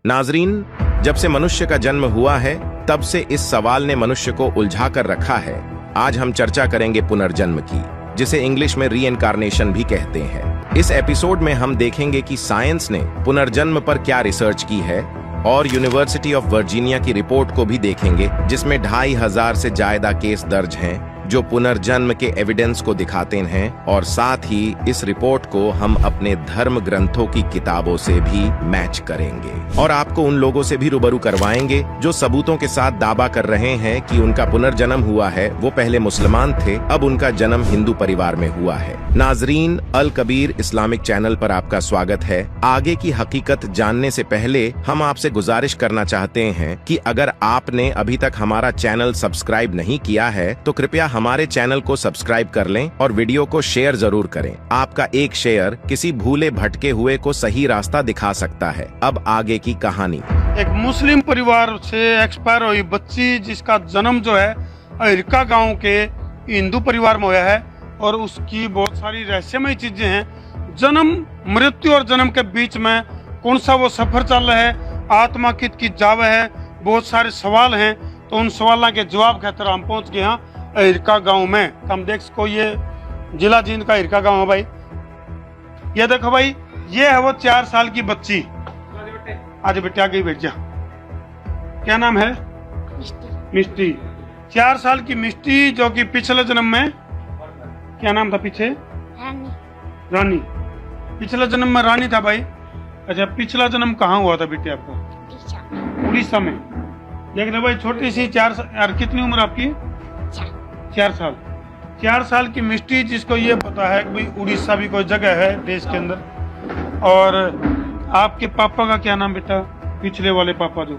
नाजरीन, जब से मनुष्य का जन्म हुआ है तब से इस सवाल ने मनुष्य को उलझा कर रखा है। आज हम चर्चा करेंगे पुनर्जन्म की, जिसे इंग्लिश में रीइंकार्नेशन भी कहते हैं। इस एपिसोड में हम देखेंगे कि साइंस ने पुनर्जन्म पर क्या रिसर्च की है और यूनिवर्सिटी ऑफ वर्जीनिया की रिपोर्ट को भी देखेंगे, जिसमें 2500 से ज्यादा केस दर्ज हैं जो पुनर्जन्म के एविडेंस को दिखाते हैं। और साथ ही इस रिपोर्ट को हम अपने धर्म ग्रंथों की किताबों से भी मैच करेंगे और आपको उन लोगों से भी रूबरू करवाएंगे जो सबूतों के साथ दावा कर रहे हैं कि उनका पुनर्जन्म हुआ है। वो पहले मुसलमान थे, अब उनका जन्म हिंदू परिवार में हुआ है। नाजरीन, अल कबीर इस्लामिक चैनल पर आपका स्वागत है। आगे की हकीकत जानने से पहले हम आपसे गुजारिश करना चाहते हैं कि अगर आपने अभी तक हमारा चैनल सब्सक्राइब नहीं किया है तो कृपया हमारे चैनल को सब्सक्राइब कर लें और वीडियो को शेयर जरूर करें। आपका एक शेयर किसी भूले भटके हुए को सही रास्ता दिखा सकता है। अब आगे की कहानी। एक मुस्लिम परिवार से एक्सपायर हुई बच्ची, जिसका जन्म जो है अहिरका गांव के हिंदू परिवार में हुआ है और उसकी बहुत सारी रहस्यमय चीजें हैं। जन्म, मृत्यु और जन्म के बीच में कौन सा वो सफर चल रहा है, आत्मा कित की जावे है, बहुत सारे सवाल हैं। तो उन सवालों के जवाब खातिर हम पहुंच गए हैं अहिरका गांव में। हम देख सको, ये जिला जींद का अहिरका गांव है भाई। ये देखो भाई, ये है वो 4 साल की बच्ची। आज बेटे आगे बैठ जा। क्या नाम है? मिष्टी। 4 साल की मिष्टी, जो कि पिछले जन्म में क्या नाम था? पीछे रानी। पिछले जन्म में रानी था भाई। अच्छा, पिछला जन्म कहाँ हुआ था बेटे आपका? उड़ीसा में। देख रहे भाई, छोटी सी 4 साल। कितनी उम्र आपकी? 4 साल। 4 साल की मिष्टी, जिसको ये पता है कि भाई उड़ीसा भी कोई जगह है देश के अंदर। और आपके पापा का क्या नाम बेटा? पिछले वाले पापा जो?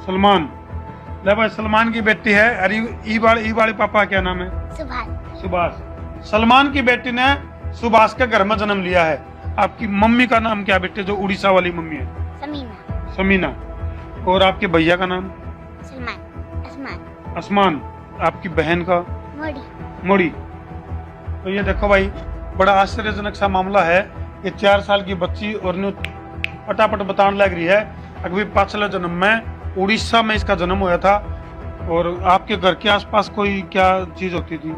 सलमान। ले भाई, सलमान की बेटी है। अरे ई वाले पापा क्या नाम है? सुभाष। सलमान की बेटी ने सुभाष के घर में जन्म लिया है। आपकी मम्मी का नाम क्या बेटे, जो उड़ीसा वाली मम्मी है? समीना। और आपके भैया का नाम? आसमान। आपकी बहन का? मोड़ी। तो ये देखो भाई, बड़ा आश्चर्यजनक सा मामला है। ये 4 साल की बच्ची और पटापट बताने लग रही है अभी पिछले जन्म में उड़ीसा में इसका जन्म हुआ था। और आपके घर के आसपास कोई क्या चीज होती थी?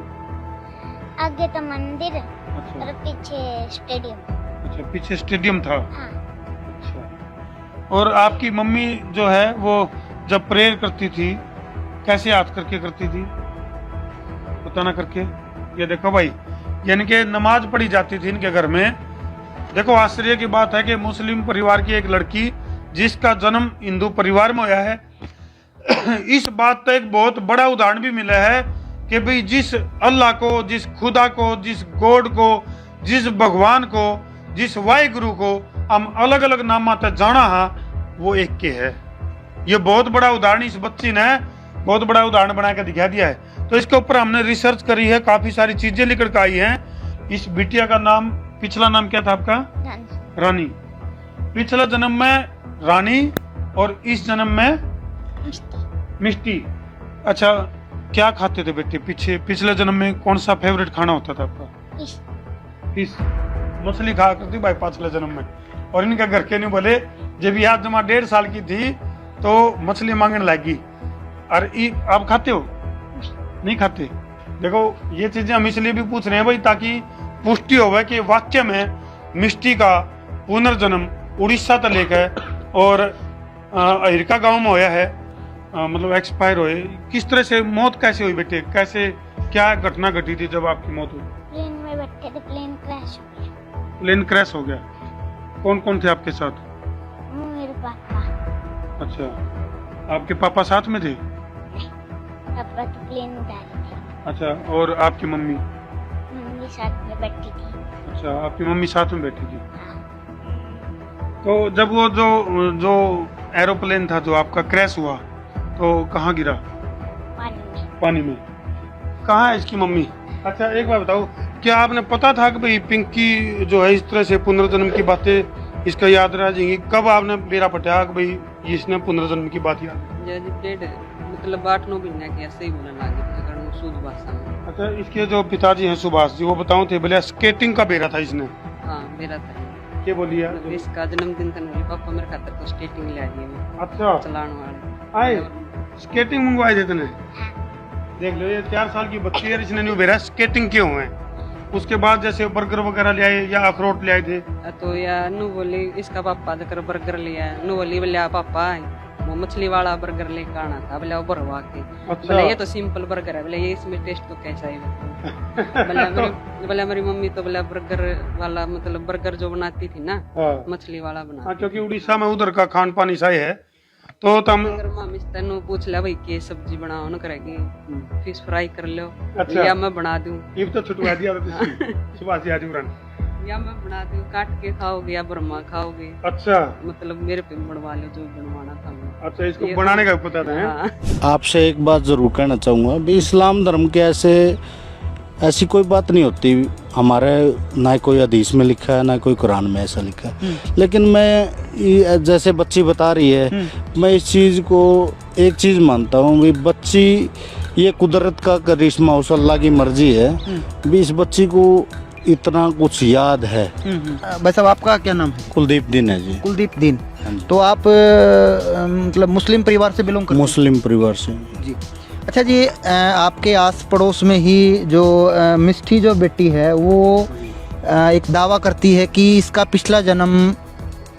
आगे तो मंदिर। अच्छा। और पीछे स्टेडियम। अच्छा, पीछे स्टेडियम था। हाँ। अच्छा। और आपकी मम्मी जो है वो जब प्रेयर करती थी, कैसे याद करके करती थी? बताना करके। ये देखो भाई, यानी कि नमाज पढ़ी जाती थी इनके घर में। देखो, आश्चर्य की बात है कि मुस्लिम परिवार की एक लड़की, जिसका जन्म हिंदू परिवार में हुआ है। इस बात का एक बहुत बड़ा उदाहरण भी मिला है कि भाई जिस अल्लाह को, जिस खुदा को, जिस गॉड को, जिस भगवान को, जिस वाहिगुरु को हम अलग अलग नाम तक जाना है, वो एक के है। ये बहुत बड़ा उदाहरण इस बच्ची ने बहुत बड़ा उदाहरण बना के दिखा दिया है। तो इसके ऊपर हमने रिसर्च करी है, काफी सारी चीजें निकल कर आई हैं। इस बिटिया का नाम, पिछला नाम क्या था आपका? रानी। पिछला जन्म में रानी और इस जन्म में मिष्टी। अच्छा, क्या खाते थे बेटे पिछले जन्म में? कौन सा फेवरेट खाना होता था आपका? फिश। मछली खा करती भाई पिछले जन्म में। और इनके घर के नहीं बोले, जब याद जमा 1.5 साल की थी तो मछली मांगने लगी। अरे आप खाते हो? नहीं खाते। देखो, ये चीजें हम इसलिए भी पूछ रहे हैं भाई, ताकि पुष्टि हो कि वाक्य में मिष्टी का पुनर्जन्म उड़ीसा तक लेकर और अहिरका गांव में होया है। मतलब एक्सपायर हुए। किस तरह से मौत कैसे हुई बेटे? कैसे, क्या घटना घटी थी जब आपकी मौत हुई? प्लेन में बैठे थे, प्लेन क्रैश हो गया। प्लेन क्रैश हो गया। कौन कौन थे आपके साथ? मेरे पापा। अच्छा, आपके पापा साथ में थे? पापा तो प्लेन में बैठे थे। अच्छा, और आपकी मम्मी? मम्मी साथ में बैठी थी। अच्छा, आपकी मम्मी साथ में बैठी थी। हाँ। तो जब वो जो एरोप्लेन था जो आपका क्रैश हुआ, तो कहाँ गिरा? पानी में। कहाँ है इसकी मम्मी? अच्छा, एक बात बताओ, क्या आपने पता था कि भाई पिंकी जो है इस तरह से पुनर्जन्म की बातें इसका याद रह जाएंगी? कब आपने बेरा पटाया कि भाई इसने पुनर्जन्म की बात याद? मतलब 8-9 महीने के ऐसे ही बोलने लगे थे, अगर शुद्ध भाषा में। अच्छा, इसके जो पिताजी हैं सुभाष जी, वो बताओ थे बोले स्केटिंग का बेरा था इसने? हाँ, बेरा था। क्या बोली है? मतलब इसका जन्मदिन था, बोली पापा मेरे खातर तो स्केटिंग ले आई है अच्छा चलाने वाले आए स्केटिंग मंगवाए थे तूने? देख लो ये 4 साल की बच्ची है, इसने नहीं भेजा स्केटिंग क्यों है। उसके बाद जैसे बर्गर वगैरह ले आए या अखरोट ले आए थे? तो या नु बोली इसका पापा देकर बर्गर लिया, नु बोली बोले पापा वो मछली वाला बर्गर लेकर आना था, बोले वो भरवा के। अच्छा। बोले ये तो सिंपल बर्गर है, बोले ये इसमें टेस्ट तो कैसा है। बोले मेरी मम्मी तो बोले बर्गर वाला मतलब बर्गर जो बनाती थी ना हाँ। मछली वाला बना। हाँ, क्योंकि उड़ीसा में उधर का खान पान ऐसा ही है। तो तम अगर मामी से तेनू पूछ लिया भाई के सब्जी बनाओ ना करेगी, फिश फ्राई कर लो अच्छा। या मैं बना दूं, ये तो छुटवा दिया था सुबह से आज उड़न। या मैं बना दूं काट के खाओगे या बर्मा खाओगे, अच्छा मतलब मेरे पे बनवा लो जो बनवाना था मैं। अच्छा इसको बनाने का पता था हैं? हाँ। आपसे एक बात ज़रूर कहना चाहूँगा भी इस्लाम धर्म के ऐसी कोई बात नहीं होती हमारे, ना कोई हदीस में लिखा है ना कोई कुरान में ऐसा लिखा है। लेकिन मैं जैसे बच्ची बता रही है, मैं इस चीज़ को एक चीज़ मानता हूँ भी बच्ची ये कुदरत का करिश्मा उस अल्लाह की मर्जी है भी इस बच्ची को इतना कुछ याद है। भाई साहब आपका क्या नाम है? कुलदीप दिन है जी। कुलदीप दिन। हाँ जी। तो आप मतलब मुस्लिम परिवार से बिलोंग करते हैं? मुस्लिम परिवार से जी। अच्छा जी, आपके आस पड़ोस में ही जो मिष्ठी जो बेटी है वो एक दावा करती है कि इसका पिछला जन्म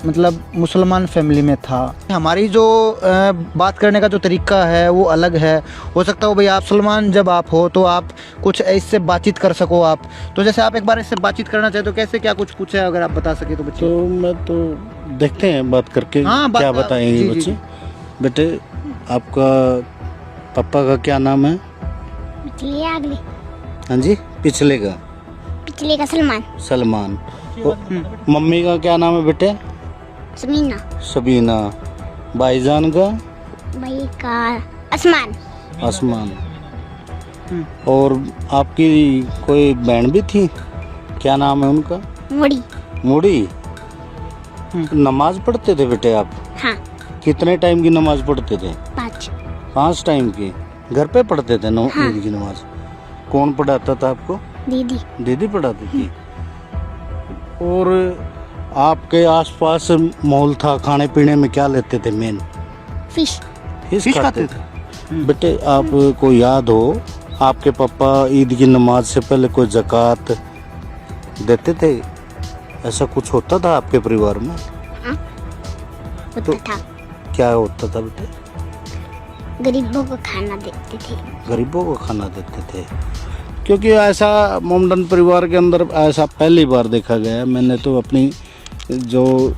मतलब मुसलमान फैमिली में था। हमारी जो बात करने का जो तरीका है वो अलग है। हो सकता हो भाई आप सलमान जब आप हो तो आप कुछ इससे बातचीत कर सको आप, तो जैसे आप एक बार इससे बातचीत करना चाहे तो कैसे क्या कुछ पूछे अगर आप बता सके तो बच्चे। तो मैं तो देखते हैं बात करके हाँ, क्या बताएंगे जी, जी, बच्चे। जी। बेटे आपका पापा का क्या नाम है? पिछले अगले हाँ जी पिछले का सलमान। सलमान। मम्मी का क्या नाम है बेटे? समीना। सबीना। भाईजान का? भाई का आसमान। आसमान। और आपकी कोई बहन भी थी, क्या नाम है उनका? मुड़ी। मुड़ी। नमाज पढ़ते थे बेटे आप? हाँ। कितने टाइम की नमाज पढ़ते थे? 5 टाइम की। घर पे पढ़ते थे हाँ। ईद की नमाज? कौन पढ़ाता था आपको? दीदी। दीदी पढ़ाती थी। और आपके आसपास माहौल था, खाने पीने में क्या लेते थे मेन? फिश। फिश खाते थे। बेटे आपको याद हो आपके पापा ईद की नमाज से पहले कोई ज़कात देते थे? ऐसा कुछ होता था आपके परिवार में? होता था। क्या होता था बेटे? गरीबों को खाना देते थे। गरीबों को खाना देते थे। क्योंकि ऐसा मोमडन परिवार के अंदर ऐसा पहली बार देखा गया है। मैंने तो अपनी जो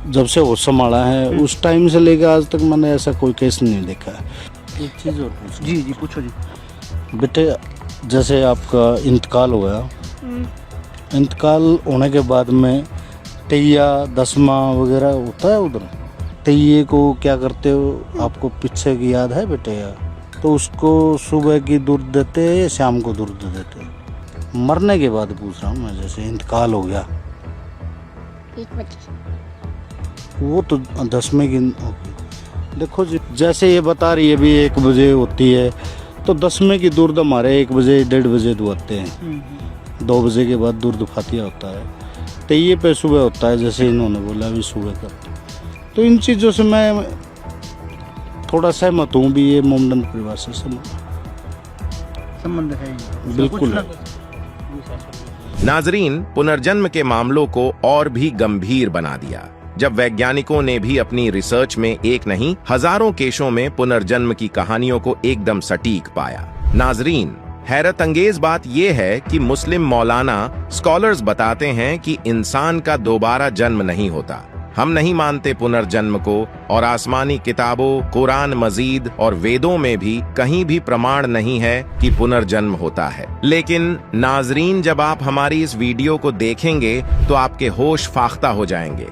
जब से होश संभाला है उस टाइम से लेकर आज तक मैंने ऐसा कोई केस नहीं देखा है। एक चीज़ और पूछो। जी जी पूछो जी। बेटे जैसे आपका इंतकाल हो गया, इंतकाल होने के बाद में तैया दसमा वगैरह होता है उधर, तैये को क्या करते हो आपको पीछे की याद है बेटे? या तो उसको सुबह की दूध देते हैं या शाम को दूध देते हैं? मरने के बाद पूछ रहा हूँ मैं, जैसे इंतकाल हो गया 1 बजे। वो तो 10वें की होगी। देखो जी जैसे ये बता रही है भी 1 बजे होती है, तो 10वें की दूध हमारे 1 बजे 1:30 बजे दुआते हैं। 2 बजे के बाद दूध फातिया होता है। तैये पे सुबह होता है जैसे इन्होंने बोला अभी सुबह का। तो इन चीज़ों से मैं थोड़ा सहमत हूँ भी, ये मोमडन परिवार से संबंध है बिल्कुल है। नाजरीन, पुनर्जन्म के मामलों को और भी गंभीर बना दिया जब वैज्ञानिकों ने भी अपनी रिसर्च में एक नहीं हजारों केसों में पुनर्जन्म की कहानियों को एकदम सटीक पाया। नाजरीन, हैरत अंगेज बात यह है कि मुस्लिम मौलाना स्कॉलर्स बताते हैं कि इंसान का दोबारा जन्म नहीं होता। हम नहीं मानते पुनर्जन्म को, और आसमानी किताबों, कुरान मजीद और वेदों में भी कहीं भी प्रमाण नहीं है कि पुनर्जन्म होता है। लेकिन नाजरीन, जब आप हमारी इस वीडियो को देखेंगे तो आपके होश फाख्ता हो जाएंगे।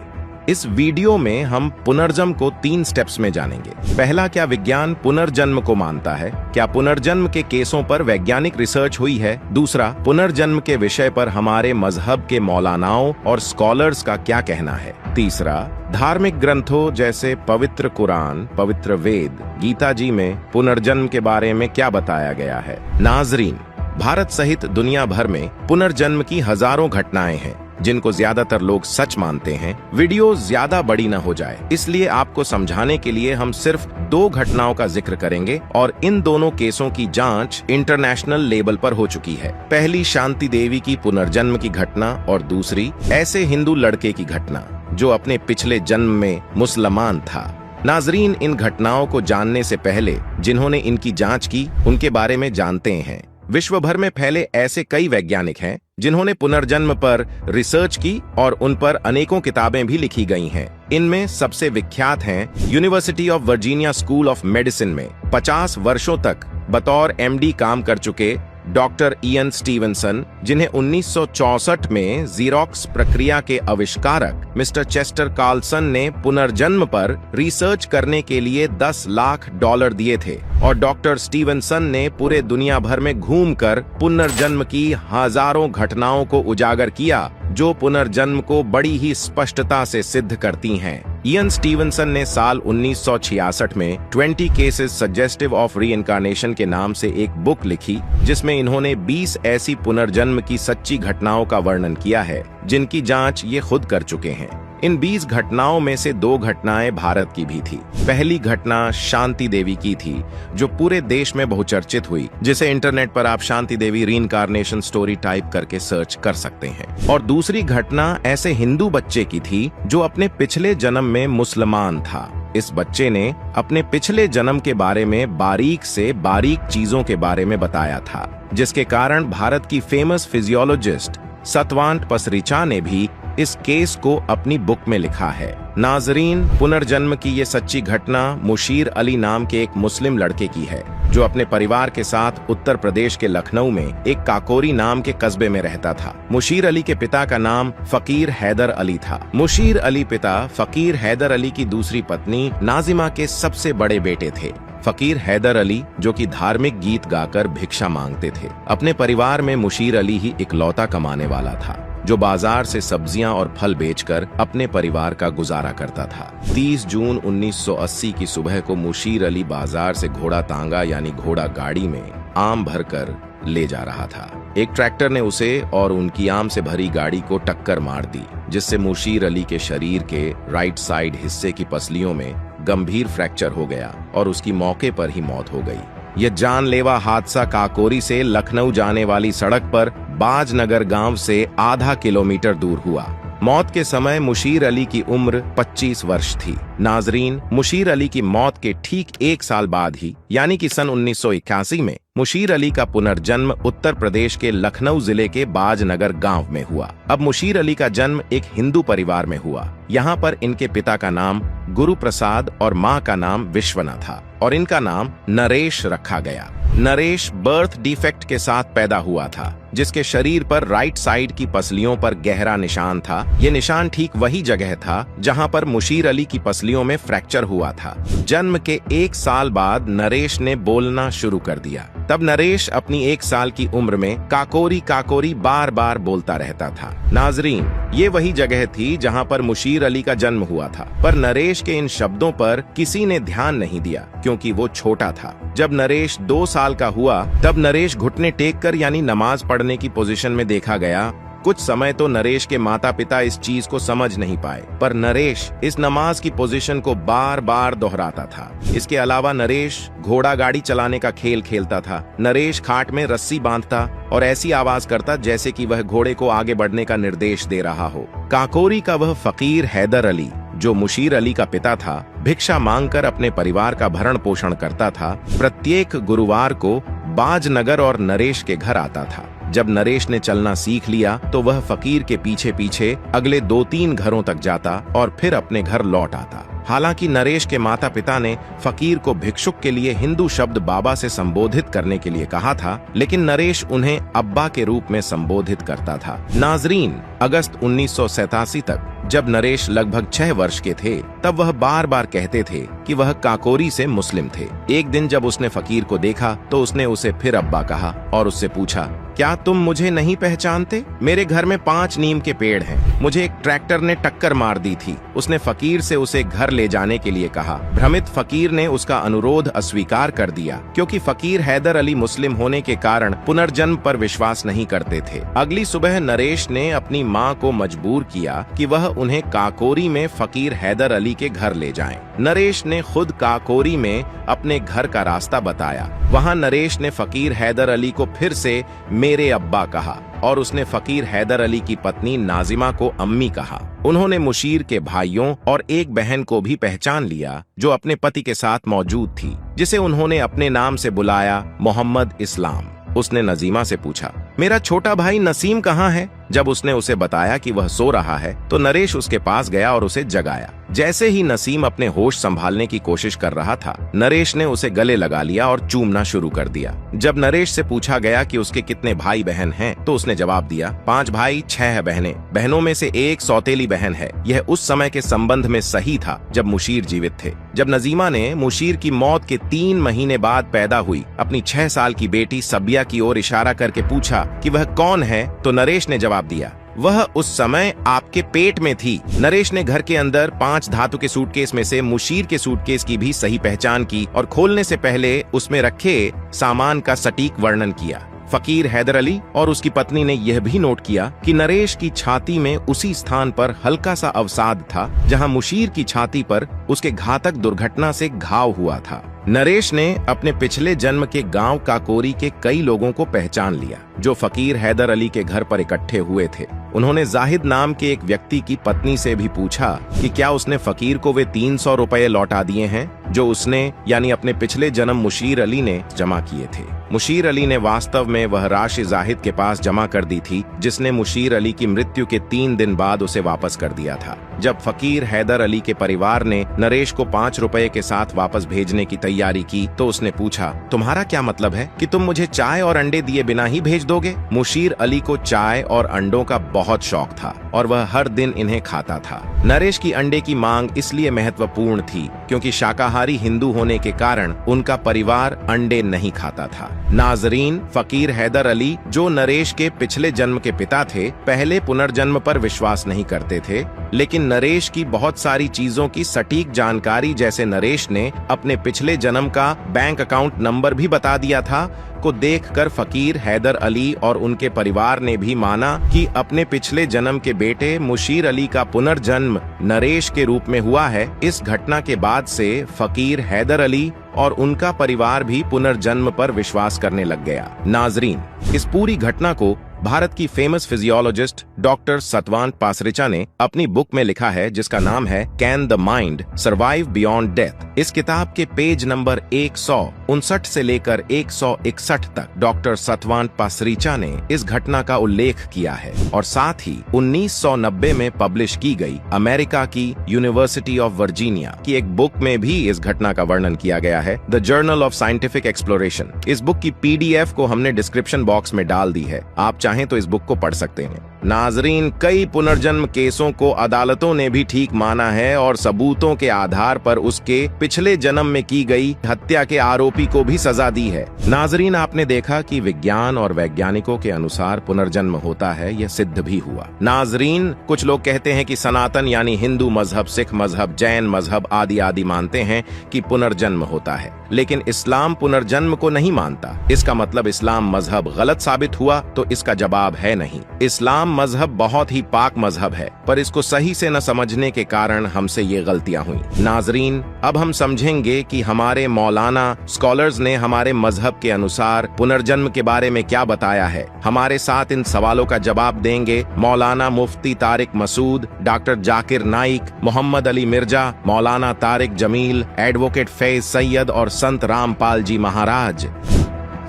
इस वीडियो में हम पुनर्जन्म को 3 स्टेप्स में जानेंगे। पहला, क्या विज्ञान पुनर्जन्म को मानता है? क्या पुनर्जन्म के केसों पर वैज्ञानिक रिसर्च हुई है? दूसरा, पुनर्जन्म के विषय पर हमारे मजहब के मौलानाओं और स्कॉलर्स का क्या कहना है? तीसरा, धार्मिक ग्रंथों जैसे पवित्र कुरान, पवित्र वेद, गीता जी में पुनर्जन्म के बारे में क्या बताया गया है? नाजरीन, भारत सहित दुनिया भर में पुनर्जन्म की हजारों घटनाएं हैं। जिनको ज्यादातर लोग सच मानते हैं, वीडियो ज्यादा बड़ी न हो जाए, इसलिए आपको समझाने के लिए हम सिर्फ 2 घटनाओं का जिक्र करेंगे और इन दोनों केसों की जांच इंटरनेशनल लेवल पर हो चुकी है। पहली शांति देवी की पुनर्जन्म की घटना और दूसरी ऐसे हिंदू लड़के की घटना जो अपने पिछले जन्म में मुसलमान था। नाजरीन, इन घटनाओं को जानने से पहले जिन्होंने इनकी जांच की उनके बारे में जानते हैं। विश्व भर में फैले ऐसे कई वैज्ञानिक हैं जिन्होंने पुनर्जन्म पर रिसर्च की और उन पर अनेकों किताबें भी लिखी गई हैं। इनमें सबसे विख्यात हैं university of Virginia school of medicine में 50 वर्षों तक बतौर MD काम कर चुके डॉक्टर इयन स्टीवनसन, जिन्हें 1964 में जीरोक्स प्रक्रिया के आविष्कारक मिस्टर चेस्टर कार्लसन ने पुनर्जन्म पर रिसर्च करने के लिए $10 लाख दिए थे, और डॉक्टर स्टीवनसन ने पूरे दुनिया भर में घूमकर पुनर्जन्म की हजारों घटनाओं को उजागर किया जो पुनर्जन्म को बड़ी ही स्पष्टता से सिद्ध करती हैं। इयन स्टीवनसन ने साल 1966 में 20 केसेस सजेस्टिव ऑफ रीइंकार्नेशन के नाम से एक बुक लिखी, जिसमें इन्होंने 20 ऐसी पुनर्जन्म की सच्ची घटनाओं का वर्णन किया है जिनकी जांच ये खुद कर चुके हैं। इन 20 घटनाओं में से 2 घटनाएं भारत की भी थी। पहली घटना शांति देवी की थी, जो पूरे देश में बहुचर्चित हुई, जिसे इंटरनेट पर आप Shanti Devi reincarnation story type करके सर्च कर सकते हैं। और दूसरी घटना ऐसे हिंदू बच्चे की थी जो अपने पिछले जन्म में मुसलमान था। इस बच्चे ने अपने पिछले जन्म के बारे में बारीक से बारीक चीजों के बारे में बताया था, जिसके कारण भारत की फेमस फिजियोलॉजिस्ट सतवांत पसरिचा ने भी इस केस को अपनी बुक में लिखा है। नाजरीन, पुनर्जन्म की ये सच्ची घटना मुशीर अली नाम के एक मुस्लिम लड़के की है, जो अपने परिवार के साथ उत्तर प्रदेश के लखनऊ में एक काकोरी नाम के कस्बे में रहता था। मुशीर अली के पिता का नाम फकीर हैदर अली था। मुशीर अली पिता फकीर हैदर अली की दूसरी पत्नी नाजिमा के सबसे बड़े बेटे थे। फकीर हैदर अली, जो कि धार्मिक गीत गाकर भिक्षा मांगते थे। अपने परिवार में मुशीर अली ही इकलौता कमाने वाला था, जो बाजार से सब्जियां और फल बेचकर अपने परिवार का गुजारा करता था। 30 जून 1980 की सुबह को मुशीर अली बाजार से घोड़ा तांगा यानी घोड़ा गाड़ी में आम भरकर ले जा रहा था। एक ट्रैक्टर ने उसे और उनकी आम से भरी गाड़ी को टक्कर मार दी, जिससे मुशीर अली के शरीर के राइट साइड हिस्से की पसलियों में गंभीर फ्रैक्चर हो गया और उसकी मौके पर ही मौत हो गई। यह जानलेवा हादसा काकोरी से लखनऊ जाने वाली सड़क पर बाजनगर गांव से आधा किलोमीटर दूर हुआ। मौत के समय मुशीर अली की उम्र 25 वर्ष थी। नाजरीन, मुशीर अली की मौत के ठीक 1 साल बाद ही यानी कि सन 1981 में मुशीर अली का पुनर्जन्म उत्तर प्रदेश के लखनऊ जिले के बाजनगर गांव में हुआ। अब मुशीर अली का जन्म एक हिंदू परिवार में हुआ। यहाँ पर इनके पिता का नाम गुरु प्रसाद और माँ का नाम विश्वना था और इनका नाम नरेश रखा गया। नरेश बर्थ डिफेक्ट के साथ पैदा हुआ था, जिसके शरीर पर राइट साइड की पसलियों पर गहरा निशान था। ये निशान ठीक वही जगह था जहां पर मुशीर अली की पसलियों में फ्रैक्चर हुआ था। जन्म के 1 साल बाद नरेश ने बोलना शुरू कर दिया। तब नरेश अपनी 1 साल की उम्र में काकोरी काकोरी बार बार बोलता रहता था। नाजरीन, ये वही जगह थी जहां पर मुशीर अली का जन्म हुआ था, पर नरेश के इन शब्दों पर किसी ने ध्यान नहीं दिया क्योंकि वो छोटा था। जब नरेश 2 साल का हुआ, तब नरेश घुटने टेक कर यानी नमाज पढ़ने की पोजीशन में देखा गया। कुछ समय तो नरेश के माता पिता इस चीज को समझ नहीं पाए, पर नरेश इस नमाज की पोजीशन को बार बार दोहराता था। इसके अलावा नरेश घोड़ा गाड़ी चलाने का खेल खेलता था। नरेश खाट में रस्सी बांधता और ऐसी आवाज करता जैसे कि वह घोड़े को आगे बढ़ने का निर्देश दे रहा हो। काकोरी का वह फकीर हैदर अली, जो मुशीर अली का पिता था, भिक्षा मांगकर अपने परिवार का भरण पोषण करता था। प्रत्येक गुरुवार को बाजनगर और नरेश के घर आता था। जब नरेश ने चलना सीख लिया तो वह फकीर के पीछे पीछे अगले 2-3 घरों तक जाता और फिर अपने घर लौट आता। हालांकि नरेश के माता पिता ने फकीर को भिक्षुक के लिए हिंदू शब्द बाबा से संबोधित करने के लिए कहा था, लेकिन नरेश उन्हें अब्बा के रूप में संबोधित करता था। नाजरीन, अगस्त 1987 तक जब नरेश लगभग 6 वर्ष के थे, तब वह बार बार कहते थे कि वह काकोरी से मुस्लिम थे। एक दिन जब उसने फकीर को देखा तो उसने उसे फिर अब्बा कहा और उससे पूछा क्या तुम मुझे नहीं पहचानते? मेरे घर में 5 नीम के पेड़ हैं। मुझे एक ट्रैक्टर ने टक्कर मार दी थी। उसने फकीर से उसे घर ले जाने के लिए कहा। भ्रमित फकीर ने उसका अनुरोध अस्वीकार कर दिया, क्योंकि फकीर हैदर अली मुस्लिम होने के कारण पुनर्जन्म पर विश्वास नहीं करते थे। अगली सुबह नरेश ने अपनी माँ को मजबूर किया कि वह उन्हें काकोरी में फकीर हैदर अली के घर ले जाएं। नरेश ने खुद काकोरी में अपने घर का रास्ता बताया। वहां नरेश ने फकीर हैदर अली को फिर से मेरे अब्बा कहा और उसने फकीर हैदर अली की पत्नी नाजिमा को अम्मी कहा। उन्होंने मुशीर के भाइयों और एक बहन को भी पहचान लिया जो अपने पति के साथ मौजूद थी, जिसे उन्होंने अपने नाम से बुलाया, मोहम्मद इस्लाम। उसने नजीमा से पूछा, मेरा छोटा भाई नसीम कहाँ है? जब उसने उसे बताया कि वह सो रहा है तो नरेश उसके पास गया और उसे जगाया। जैसे ही नसीम अपने होश संभालने की कोशिश कर रहा था, नरेश ने उसे गले लगा लिया और चूमना शुरू कर दिया। जब नरेश से पूछा गया कि उसके कितने भाई बहन हैं, तो उसने जवाब दिया, 5 भाई 6 बहनें। बहनों में से एक सौतेली बहन है। यह उस समय के संबंध में सही था जब मुशीर जीवित थे। जब नजीमा ने मुशीर की मौत के 3 महीने बाद पैदा हुई अपनी 6 साल की बेटी सबिया की ओर इशारा करके पूछा कि वह कौन है, तो नरेश ने जवाब दिया, वह उस समय आपके पेट में थी। नरेश ने घर के अंदर 5 धातु के सूटकेस में से मुशीर के सूटकेस की भी सही पहचान की और खोलने से पहले उसमें रखे सामान का सटीक वर्णन किया। फकीर हैदर अली और उसकी पत्नी ने यह भी नोट किया कि नरेश की छाती में उसी स्थान पर हल्का सा अवसाद था जहां मुशीर की छाती पर उसके घातक दुर्घटना से घाव हुआ था। नरेश ने अपने पिछले जन्म के गांव काकोरी के कई लोगों को पहचान लिया जो फकीर हैदर अली के घर पर इकट्ठे हुए थे। उन्होंने जाहिद नाम के एक व्यक्ति की पत्नी से भी पूछा कि क्या उसने फकीर को वे 300 रुपए लौटा दिए हैं जो उसने यानी अपने पिछले जन्म मुशीर अली ने जमा किए थे। मुशीर अली ने वास्तव में वह राशि जाहिद के पास जमा कर दी थी जिसने मुशीर अली की मृत्यु के 3 दिन बाद उसे वापस कर दिया था। जब फकीर हैदर अली के परिवार ने नरेश को 5 रुपए के साथ वापस भेजने की तैयारी की तो उसने पूछा, तुम्हारा क्या मतलब है कि तुम मुझे चाय और अंडे दिए बिना ही भेज दोगे? मुशीर अली को चाय और अंडों का बहुत शौक था और वह हर दिन इन्हें खाता था। नरेश की अंडे की मांग इसलिए महत्वपूर्ण थी क्योंकि शाकाहारी हिंदू होने के कारण उनका परिवार अंडे नहीं खाता था। नाजरीन, फकीर हैदर अली जो नरेश के पिछले जन्म के पिता थे, पहले पुनर्जन्म पर विश्वास नहीं करते थे, लेकिन नरेश की बहुत सारी चीजों की सटीक जानकारी, जैसे नरेश ने अपने पिछले जन्म का बैंक अकाउंट नंबर भी बता दिया था, को देखकर फकीर हैदर अली और उनके परिवार ने भी माना कि अपने पिछले जन्म के बेटे मुशीर अली का पुनर्जन्म नरेश के रूप में हुआ है। इस घटना के बाद से फकीर हैदर अली और उनका परिवार भी पुनर्जन्म पर विश्वास करने लग गया। नाजरीन, इस पूरी घटना को भारत की फेमस फिजियोलॉजिस्ट डॉक्टर सतवान पासरिचा ने अपनी बुक में लिखा है जिसका नाम है can the mind survive beyond death. इस किताब के पेज नंबर 159 से लेकर 161 तक डॉक्टर सतवान पासरिचा ने इस घटना का उल्लेख किया है और साथ ही 1990 में पब्लिश की गई अमेरिका की यूनिवर्सिटी ऑफ वर्जीनिया की एक बुक में भी इस घटना का वर्णन किया गया है, the journal of scientific exploration. इस बुक की PDF को हमने डिस्क्रिप्शन बॉक्स में डाल दी है, आप चाहें तो इस बुक को पढ़ सकते हैं। नाजरीन, कई पुनर्जन्म केसों को अदालतों ने भी ठीक माना है और सबूतों के आधार पर उसके पिछले जन्म में की गई हत्या के आरोपी को भी सजा दी है। नाजरीन, आपने देखा कि विज्ञान और वैज्ञानिकों के अनुसार पुनर्जन्म होता है, यह सिद्ध भी हुआ। नाजरीन, कुछ लोग कहते हैं कि सनातन यानी हिंदू मजहब, सिख मजहब, जैन मजहब आदि आदि मानते हैं कि पुनर्जन्म होता है, लेकिन इस्लाम पुनर्जन्म को नहीं मानता। इसका मतलब इस्लाम मजहब गलत साबित हुआ? तो इसका जवाब है नहीं। इस्लाम मजहब बहुत ही पाक मजहब है, पर इसको सही से न समझने के कारण हमसे ये गलतियां हुई। नाजरीन, अब हम समझेंगे कि हमारे मौलाना स्कॉलर्स ने हमारे मजहब के अनुसार पुनर्जन्म के बारे में क्या बताया है। हमारे साथ इन सवालों का जवाब देंगे मौलाना मुफ्ती तारिक मसूद, डॉक्टर जाकिर नाइक, मोहम्मद अली मिर्जा, मौलाना तारिक जमील, एडवोकेट फैज सैयद और संत रामपाल जी महाराज।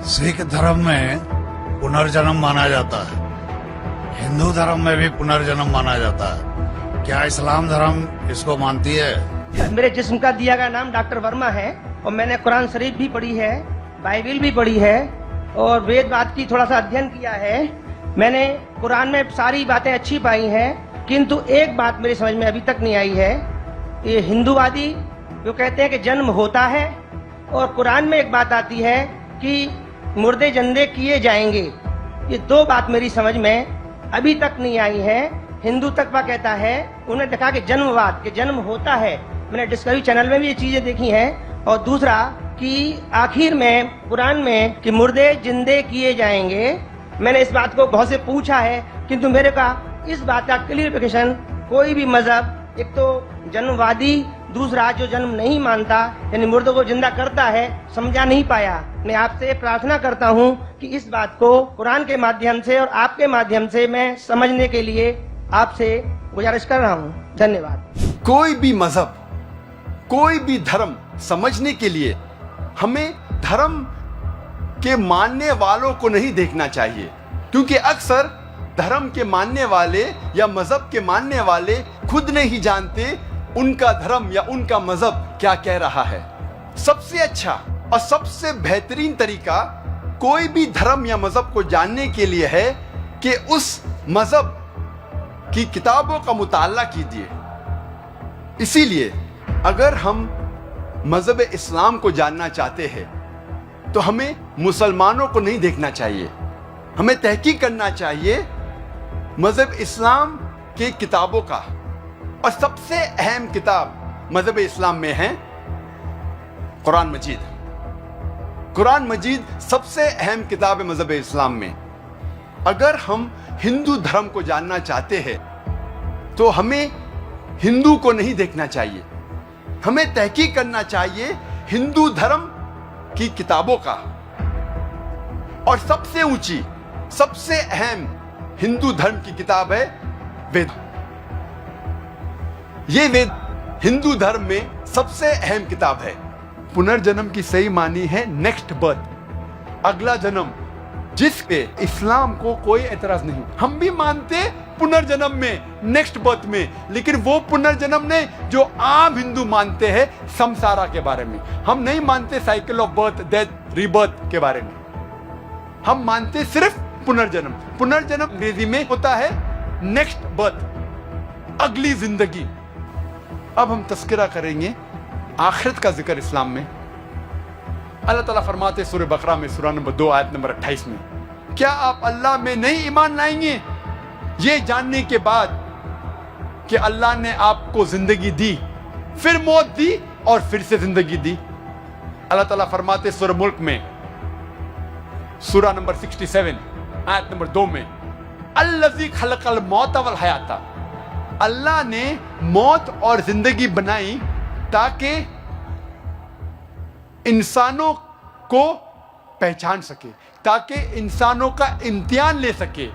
सिख धर्म में पुनर्जन्म माना जाता है, हिंदू धर्म में भी पुनर्जन्म माना जाता है। क्या इस्लाम धर्म इसको मानती है? मेरे जिस्म का दिया गया नाम डॉक्टर वर्मा है और मैंने कुरान शरीफ भी पढ़ी है, बाइबिल भी पढ़ी है और वेदवाद की थोड़ा सा अध्ययन किया है। मैंने कुरान में सारी बातें अच्छी पाई हैं, किंतु एक बात मेरी समझ में अभी तक नहीं आई है। ये हिंदूवादी जो कहते हैं कि जन्म होता है और कुरान में एक बात आती है कि मुर्दे जिंदे किए जाएंगे, ये दो बात मेरी समझ में अभी तक नहीं आई है। हिंदू तकवा कहता है, उन्हें देखा कि जन्मवाद, कि जन्म होता है, मैंने डिस्कवरी चैनल में भी ये चीजें देखी हैं। और दूसरा कि आखिर में कुरान में कि मुर्दे जिंदे किए जाएंगे, मैंने इस बात को बहुत से पूछा है, किंतु मेरे का इस बात का क्लियरिफिकेशन कोई भी मजहब, एक तो जन्मवादी, दूसरा जो जन्म नहीं मानता यानी मुर्दों को जिंदा करता है, समझा नहीं पाया। मैं आपसे प्रार्थना करता हूं कि इस बात को कुरान के माध्यम से और आपके माध्यम से मैं समझने के लिए आपसे गुजारिश कर रहा हूं। धन्यवाद। कोई भी मजहब, कोई भी धर्म समझने के लिए हमें धर्म के मानने वालों को नहीं देखना चाहिए, क्योंकि अक्सर धर्म के मानने वाले या मजहब के मानने वाले खुद नहीं जानते उनका धर्म या उनका मजहब क्या कह रहा है। सबसे अच्छा और सबसे बेहतरीन तरीका कोई भी धर्म या मजहब को जानने के लिए है कि उस मजहब की किताबों का मुताला कीजिए। इसीलिए अगर हम मजहब इस्लाम को जानना चाहते हैं तो हमें मुसलमानों को नहीं देखना चाहिए, हमें तहकीक करना चाहिए मजहब इस्लाम के किताबों का। और सबसे अहम किताब मजहब इस्लाम में है कुरान मजीद। कुरान मजीद सबसे अहम किताब है मजहब इस्लाम में। अगर हम हिंदू धर्म को जानना चाहते हैं तो हमें हिंदू को नहीं देखना चाहिए, हमें तहकीक करना चाहिए हिंदू धर्म की किताबों का। और सबसे ऊंची, सबसे अहम हिंदू धर्म की किताब है वेद। ये वेद हिंदू धर्म में सबसे अहम किताब है। पुनर्जन्म की सही मानी है नेक्स्ट बर्थ, अगला जन्म, जिस पे इस्लाम को कोई एतराज नहीं। हम भी मानते पुनर्जन्म में, नेक्स्ट बर्थ में, लेकिन वो पुनर्जन्म नहीं जो आम हिंदू मानते हैं संसारा के बारे में। हम नहीं मानते cycle of birth, death, rebirth के बारे में। हम मानते सिर्फ पुनर्जन्म। पुनर्जन्म अंग्रेजी में होता है नेक्स्ट बर्थ, अगली जिंदगी। अब हम तस्करा करेंगे आखिरत का जिक्र इस्लाम में। अल्लाह ताला फरमाते सूरह बकरा में सूरह नंबर 2 आयत नंबर 28 में, क्या आप अल्लाह में नहीं ईमान लाएंगे ये जानने के बाद कि अल्लाह ने आपको जिंदगी दी, फिर मौत दी और फिर से जिंदगी दी। अल्लाह ताला फरमाते सूरह मुल्क में सूरह नंबर 67 आयत नंबर 2 में, अल्लज़ी खलक़ल मौत वल हयाता, अल्लाह ने मौत और जिंदगी बनाई ताकि इंसानों को पहचान सके, ताकि इंसानों का इम्तिहान ले सके।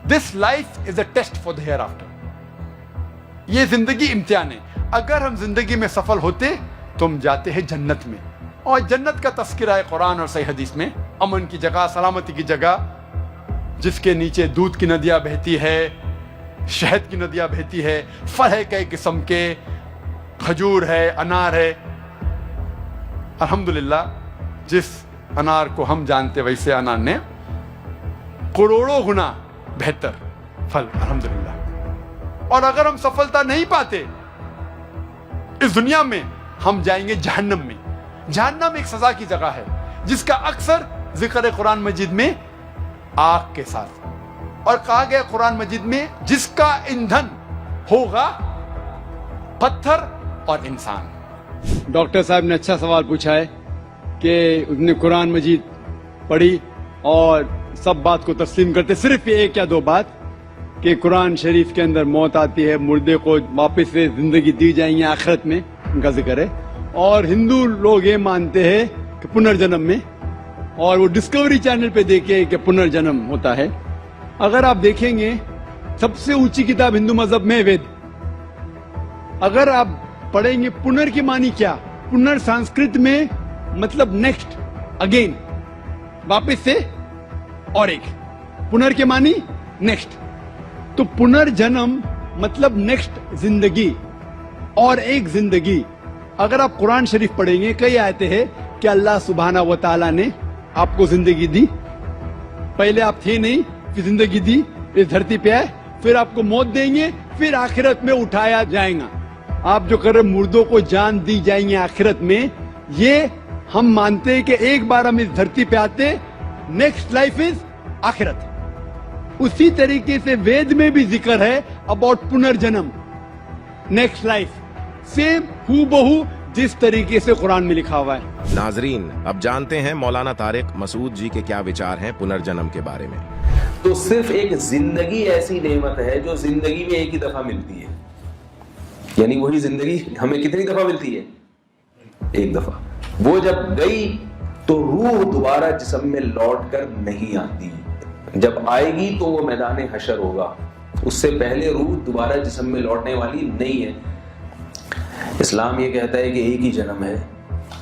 This life is a test for the hereafter. ये जिंदगी इम्तिहान है। अगर हम जिंदगी में सफल होते तो हम जाते हैं जन्नत में। और जन्नत का तस्करा है कुरान और सही हदीस में, अमन की जगह, सलामती की जगह, जिसके नीचे दूध की नदियां बहती है, शहद की नदियां बहती है, फल है कई किस्म के, खजूर है, अनार है। अल्हम्दुलिल्लाह, जिस अनार को हम जानते वैसे अनार ने करोड़ों गुना बेहतर फल, अल्हम्दुलिल्लाह। और अगर हम सफलता नहीं पाते इस दुनिया में, हम जाएंगे जहन्नम में। जहन्नम एक सजा की जगह है जिसका अक्सर जिक्र कुरान मजीद में आग के साथ। और कहा गया कुरान मजीद में, जिसका ईंधन होगा पत्थर और इंसान। डॉक्टर साहब ने अच्छा सवाल पूछा है कि उसने कुरान मजीद पढ़ी और सब बात को तस्लीम करते, सिर्फ ये 1 या 2 बात कि कुरान शरीफ के अंदर मौत आती है, मुर्दे को वापस से जिंदगी दी जाएंगी आखिरत में, उनका जिक्र है। और हिंदू लोग ये मानते हैं कि पुनर्जन्म में, और वो डिस्कवरी चैनल पे देखे कि पुनर्जन्म होता है। अगर आप देखेंगे सबसे ऊंची किताब हिंदू मजहब में वेद। अगर आप पढ़ेंगे पुनर की मानी क्या, पुनर संस्कृत में मतलब नेक्स्ट, अगेन, वापस से, और एक पुनर के मानी नेक्स्ट। तो पुनर्जन्म मतलब नेक्स्ट जिंदगी और एक जिंदगी। अगर आप कुरान शरीफ पढ़ेंगे, कई आयतें हैं कि अल्लाह सुब्हाना व तआला ने आपको जिंदगी दी, पहले आप थे नहीं, फिर जिंदगी दी, इस धरती पे आए, फिर आपको मौत देंगे, फिर आखिरत में उठाया जाएगा। आप जो कर रहे मुर्दों को जान दी जाएंगे आखिरत में, ये हम मानते हैं कि एक बार हम इस धरती पे आते नेक्स्ट लाइफ इज आखिरत। उसी तरीके से वेद में भी जिक्र है अबाउट पुनर्जन्म, नेक्स्ट लाइफ, सेम हूबहू जिस तरीके से कुरान में लिखा हुआ है। नाजरीन, अब जानते हैं मौलाना तारिक मसूद जी के क्या विचार हैं पुनर्जन्म के बारे में। तो सिर्फ एक जिंदगी ऐसी नेमत है जो जिंदगी में एक ही दफा मिलती है, यानी वही जिंदगी हमें कितनी दफा मिलती है? एक दफा। वो जब गई तो रूह दोबारा जिस्म में लौट कर नहीं आती, जब आएगी तो वो मैदान हशर होगा, उससे पहले रूह दोबारा जिस्म में लौटने वाली नहीं है। इस्लाम ये कहता है कि एक ही जन्म है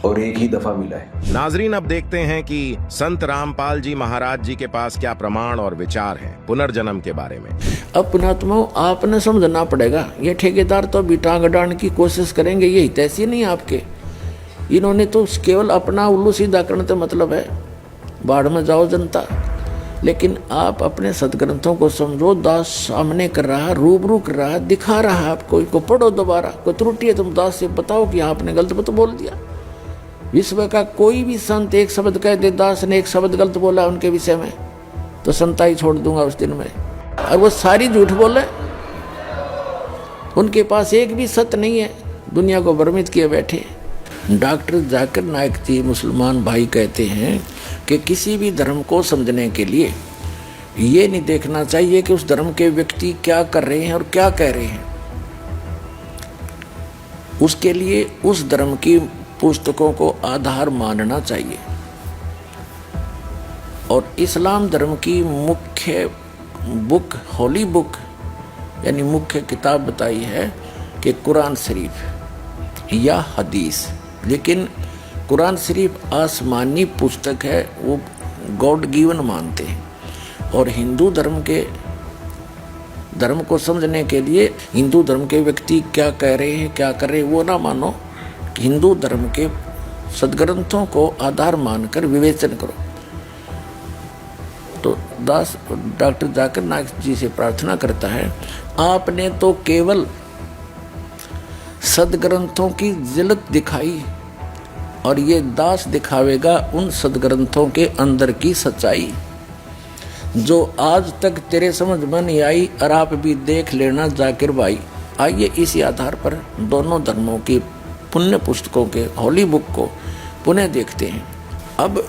और एक ही दफा मिला है। नाजरीन, अब देखते हैं कि संत रामपाल जी महाराज जी के पास क्या प्रमाण और विचार हैं पुनर्जन्म के बारे में। अब पुणात्माओं, आपने समझना पड़ेगा, ये ठेकेदार तो अभी टांग अड़ाने की कोशिश करेंगे, ये तैसी नहीं आपके। इन्होंने तो केवल अपना उल्लू सीधा करने से मतलब है, बाढ़ में जाओ जनता। लेकिन आप अपने सदग्रंथों को समझो, दास सामने कर रहा, रूबरू कर रहा, दिखा रहा आपको, इसको पढ़ो दोबारा। कोई त्रुटि है तुम दास से बताओ कि आपने गलत तो बोल दिया। विश्व का कोई भी संत एक शब्द कह दे दास ने एक शब्द गलत बोला उनके विषय में, तो संता ही छोड़ दूंगा उस दिन में। और वो सारी झूठ बोले, उनके पास एक भी सत्य नहीं है, दुनिया को भ्रमित किए बैठे। डॉक्टर जाकिर नाइक जी मुसलमान भाई कहते हैं कि किसी भी धर्म को समझने के लिए ये नहीं देखना चाहिए कि उस धर्म के व्यक्ति क्या कर रहे हैं और क्या कह रहे हैं, उसके लिए उस धर्म की पुस्तकों को आधार मानना चाहिए। और इस्लाम धर्म की मुख्य बुक, होली बुक यानी मुख्य किताब बताई है कि कुरान शरीफ या हदीस। लेकिन कुरान शरीफ आसमानी पुस्तक है, वो गॉड गिवन मानते हैं। और हिंदू धर्म के धर्म को समझने के लिए हिंदू धर्म के व्यक्ति क्या कह रहे हैं, क्या कर रहे हैं, वो ना मानो। हिंदू धर्म के सदग्रंथों को आधार मानकर विवेचन करो। तो दास डॉक्टर जाकिर नाइक जी से प्रार्थना करता है, आपने तो केवल सदग्रंथों की झलक दिखाई और ये दास दिखावेगा उन सदग्रंथों के अंदर की सच्चाई जो आज तक तेरे समझ में नहीं आई, और आप भी देख लेना जाकिर भाई। आइए इसी आधार पर दोनों धर्मों की पुण्य पुस्तकों के होली बुक को पुनः देखते हैं। अब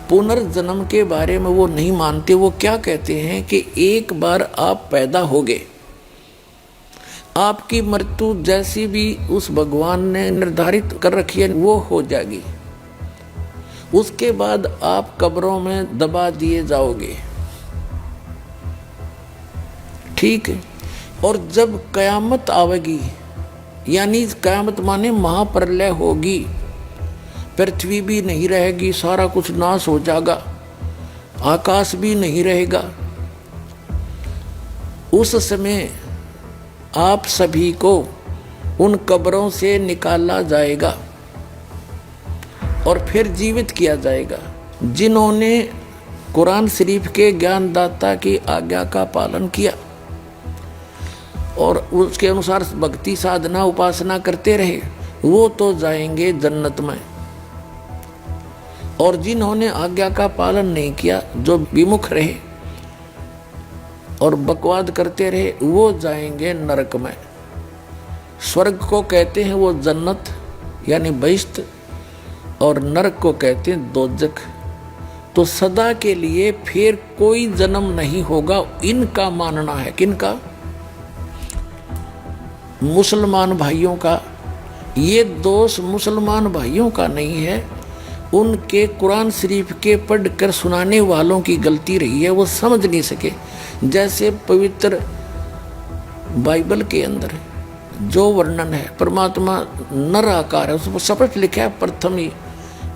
पुनर्जन्म के बारे में वो नहीं मानते। वो क्या कहते हैं कि एक बार आप पैदा हो गए, आपकी मृत्यु जैसी भी उस भगवान ने निर्धारित कर रखी है वो हो जाएगी। उसके बाद आप कब्रों में दबा दिए जाओगे, ठीक है। और जब कयामत आवेगी, यानी कयामत माने महाप्रलय होगी, पृथ्वी भी नहीं रहेगी, सारा कुछ नाश हो जाएगा, आकाश भी नहीं रहेगा। उस समय आप सभी को उन कब्रों से निकाला जाएगा और फिर जीवित किया जाएगा। जिन्होंने कुरान शरीफ के ज्ञानदाता की आज्ञा का पालन किया और उसके अनुसार भक्ति साधना उपासना करते रहे, वो तो जाएंगे जन्नत में। और जिन्होंने आज्ञा का पालन नहीं किया, जो विमुख रहे और बकवाद करते रहे, वो जाएंगे नरक में। स्वर्ग को कहते हैं वो जन्नत यानी बहिश्त, और नरक को कहते हैं दोजख। तो सदा के लिए फिर कोई जन्म नहीं होगा, इनका मानना है। किनका? मुसलमान भाइयों का। ये दोष मुसलमान भाइयों का नहीं है, उनके कुरान शरीफ के पढ़कर सुनाने वालों की गलती रही है, वो समझ नहीं सके। जैसे पवित्र बाइबल के अंदर जो वर्णन है, परमात्मा निराकार है, उसको स्पष्ट लिखा है प्रथम ही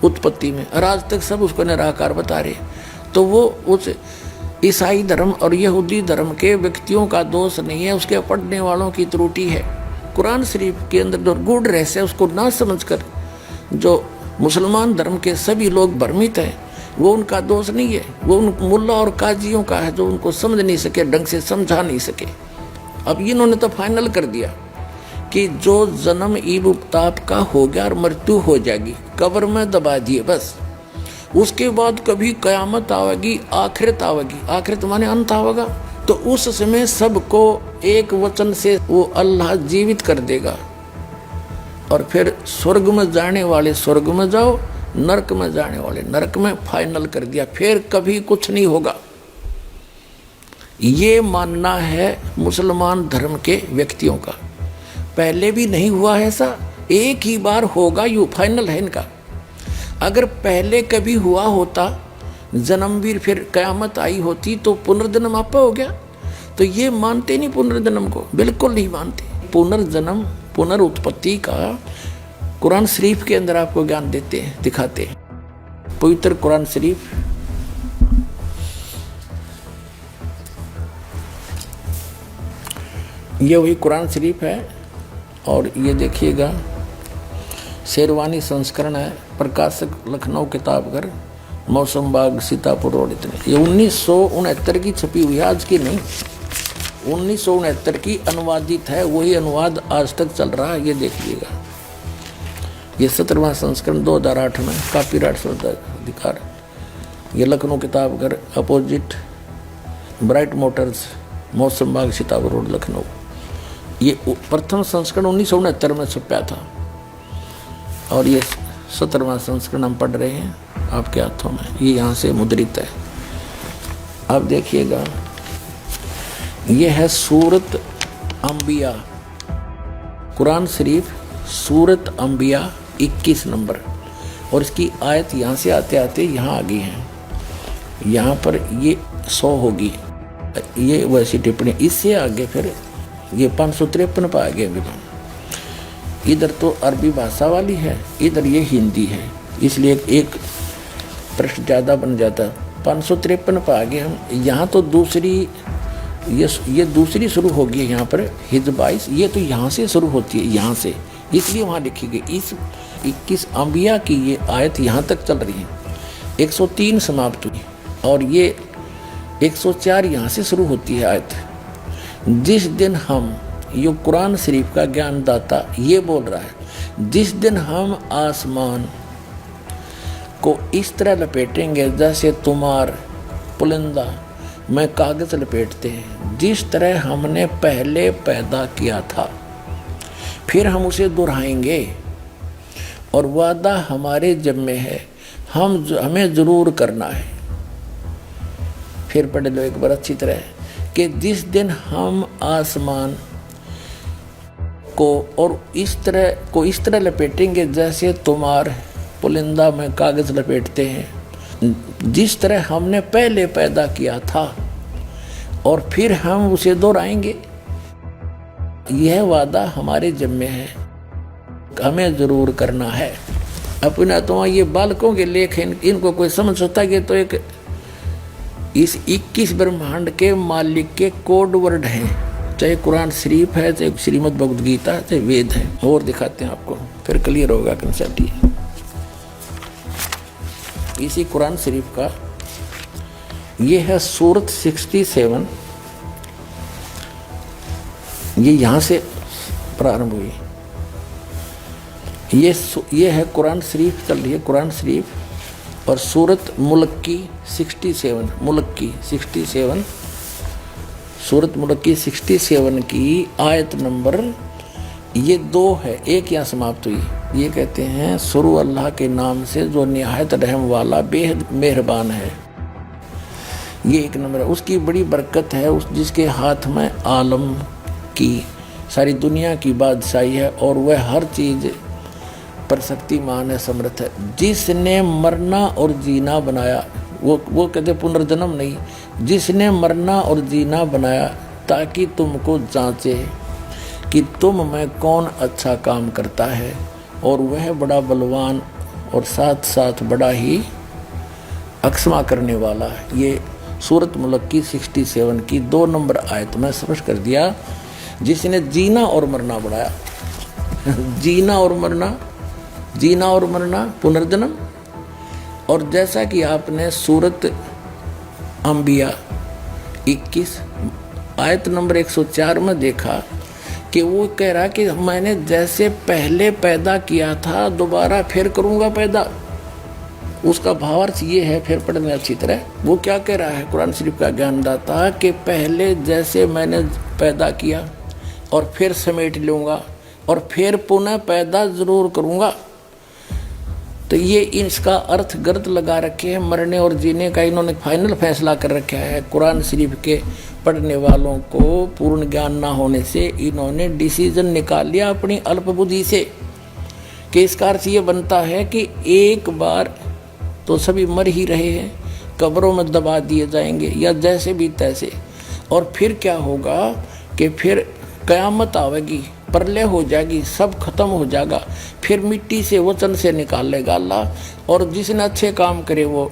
उत्पत्ति में, और आज तक सब उसको निराकार बता रहे। तो वो उस ईसाई धर्म और यहूदी धर्म के व्यक्तियों का दोष नहीं है, उसके पढ़ने वालों की त्रुटि है। कुरान शरीफ के अंदर जो गूढ़ रहस्य है उसको ना समझकर जो मुसलमान धर्म के सभी लोग भ्रमित हैं, वो उनका दोष नहीं है, वो उन मुल्ला और काजियों का है जो उनको समझ नहीं सके, ढंग से समझा नहीं सके। अब इन्होंने तो फाइनल कर दिया कि जो जन्म ईब ताप का हो गया और मृत्यु हो जाएगी, कब्र में दबा दिए बस। उसके बाद कभी कयामत आवेगी, आखिरत आवेगी। आखिरत माने अंत आवेगा। तो उस समय सबको एक वचन से वो अल्लाह जीवित कर देगा और फिर स्वर्ग में जाने वाले स्वर्ग में जाओ, नरक में जाने वाले नरक में, फाइनल कर दिया। फिर कभी कुछ नहीं होगा। ये मानना है मुसलमान धर्म के व्यक्तियों का। पहले भी नहीं हुआ है ऐसा, एक ही बार होगा, यू फाइनल है इनका। अगर पहले कभी हुआ होता जन्मवीर, फिर कयामत आई होती तो पुनर्जन्म आपा हो गया। तो ये मानते नहीं पुनर्जन्म को, बिल्कुल नहीं मानते। पुनर्जन्म, पुनर्उत्पत्ति का कुरान शरीफ के अंदर आपको ज्ञान देते हैं, दिखाते हैं। पवित्र कुरान शरीफ ये वही कुरान शरीफ है। और ये देखिएगा शेरवानी संस्करण है, प्रकाशक लखनऊ किताबघर, मौसम बाग, सीतापुर रोड। इतने ये 1969 की छपी हुई है, आज की नहीं, 1969 की अनुवादित है। वही अनुवाद आज तक चल रहा है। ये देखिएगा, ये 17वां संस्करण 2008 में, कॉपीराइट अधिकार। ये Lucknow Kitabghar, opposite bright Motors, मौसम बाग, सीतापुर रोड, लखनऊ। ये प्रथम संस्करण 1969 में छपा था और ये 17वां संस्करण हम पढ़ रहे हैं आपके हाथों में। ये यहाँ से मुद्रित है। अब देखिएगा, ये है सूरत अंबिया, कुरान शरीफ सूरत अंबिया 21 नंबर। और इसकी आयत यहाँ से आते आते यहाँ आ गई है। यहाँ पर ये 100 होगी, ये वैसी टिप्पणी। इससे आगे फिर ये 553 पर आ गए विमान। इधर तो अरबी भाषा वाली है, इधर ये हिंदी है, इसलिए एक प्रश्न ज़्यादा बन जाता। 553 पर आ गए हम। यहाँ तो दूसरी, ये दूसरी शुरू होगी यहाँ पर, हिज़्ब 22। ये तो यहाँ से शुरू होती है, यहाँ से, इसलिए वहाँ लिखी गई। इस 21 अंबिया की ये आयत यहाँ तक चल रही है। 103 समाप्त हुई और ये 104 यहाँ से शुरू होती है आयत। जिस दिन हम, ये कुरान शरीफ का ज्ञानदाता ये बोल रहा है, जिस दिन हम आसमान को इस तरह लपेटेंगे जैसे तुम्हार पुलिंदा में कागज लपेटते हैं, जिस तरह हमने पहले पैदा किया था, फिर हम उसे दोहराएंगे और वादा हमारे ज़िम्मे है, हमें ज़रूर करना है। फिर पढ़ लो एक बार अच्छी तरह कि जिस दिन हम आसमान को और इस तरह लपेटेंगे जैसे तुम्हार पुलिंदा में कागज लपेटते हैं, जिस तरह हमने पहले पैदा किया था, और फिर हम उसे दोहराएंगे। यह वादा हमारे ज़िम्मे है, हमें ज़रूर करना है। अपना तो ये बालकों के लेख हैं, इनको कोई समझ सकता है कि तो एक इस 21 ब्रह्मांड के मालिक के कोड वर्ड हैं, चाहे कुरान शरीफ है, चाहे श्रीमद् भगवद गीता, चाहे वेद है। और दिखाते हैं आपको, फिर क्लियर होगा कंसेप्ट। इसी कुरान शरीफ का ये है सूरत 67, ये यहाँ से प्रारंभ हुई। ये है कुरान शरीफ चल रही है, कुरान शरीफ। और सूरत मुल्क की 67, मुल्क की 67, सूरत मुल्क की 67 की आयत नंबर ये 2 है, एक यहाँ समाप्त हुई। ये कहते हैं शुरू अल्लाह के नाम से जो निहायत रहम वाला बेहद मेहरबान है। ये 1 नंबर है। उसकी बड़ी बरकत है, उस जिसके हाथ में आलम की सारी दुनिया की बादशाही है और वह हर चीज़ पर शक्तिमान है, समर्थ है। जिसने मरना और जीना बनाया, वो कहते पुनर्जन्म नहीं, जिसने मरना और जीना बनाया ताकि तुमको जांचे कि तुम में कौन अच्छा काम करता है, और वह बड़ा बलवान और साथ साथ बड़ा ही अक्षमा करने वाला है। ये सूरत मुल्क की 67 की 2 नंबर आयत में स्पष्ट कर दिया, जिसने जीना और मरना बढ़ाया। जीना और मरना, जीना और मरना, पुनर्जन्म। और जैसा कि आपने सूरत अंबिया 21 आयत नंबर 104 में देखा कि वो कह रहा कि मैंने जैसे पहले पैदा किया था दोबारा फिर करूँगा पैदा। उसका भावार्थ ये है, फिर पढ़ने अच्छी तरह। वो क्या कह रहा है कुरान शरीफ का ज्ञानदाता, कि पहले जैसे मैंने पैदा किया और फिर समेट लूँगा और फिर पुनः पैदा ज़रूर करूँगा। तो ये इसका अर्थ गलत लगा रखे हैं। मरने और जीने का इन्होंने फाइनल फैसला कर रखा है। कुरान शरीफ के पढ़ने वालों को पूर्ण ज्ञान ना होने से इन्होंने डिसीजन निकाल लिया अपनी अल्प बुद्धि से, कि इसका अर्थ ये बनता है कि एक बार तो सभी मर ही रहे हैं, कब्रों में दबा दिए जाएंगे या जैसे भी तैसे, और फिर क्या होगा कि फिर कयामत आवेगी, प्रलय हो जाएगी, सब खत्म हो जाएगा, फिर मिट्टी से वचन से निकाल लेगा अल्लाह, और जिसने अच्छे काम करे वो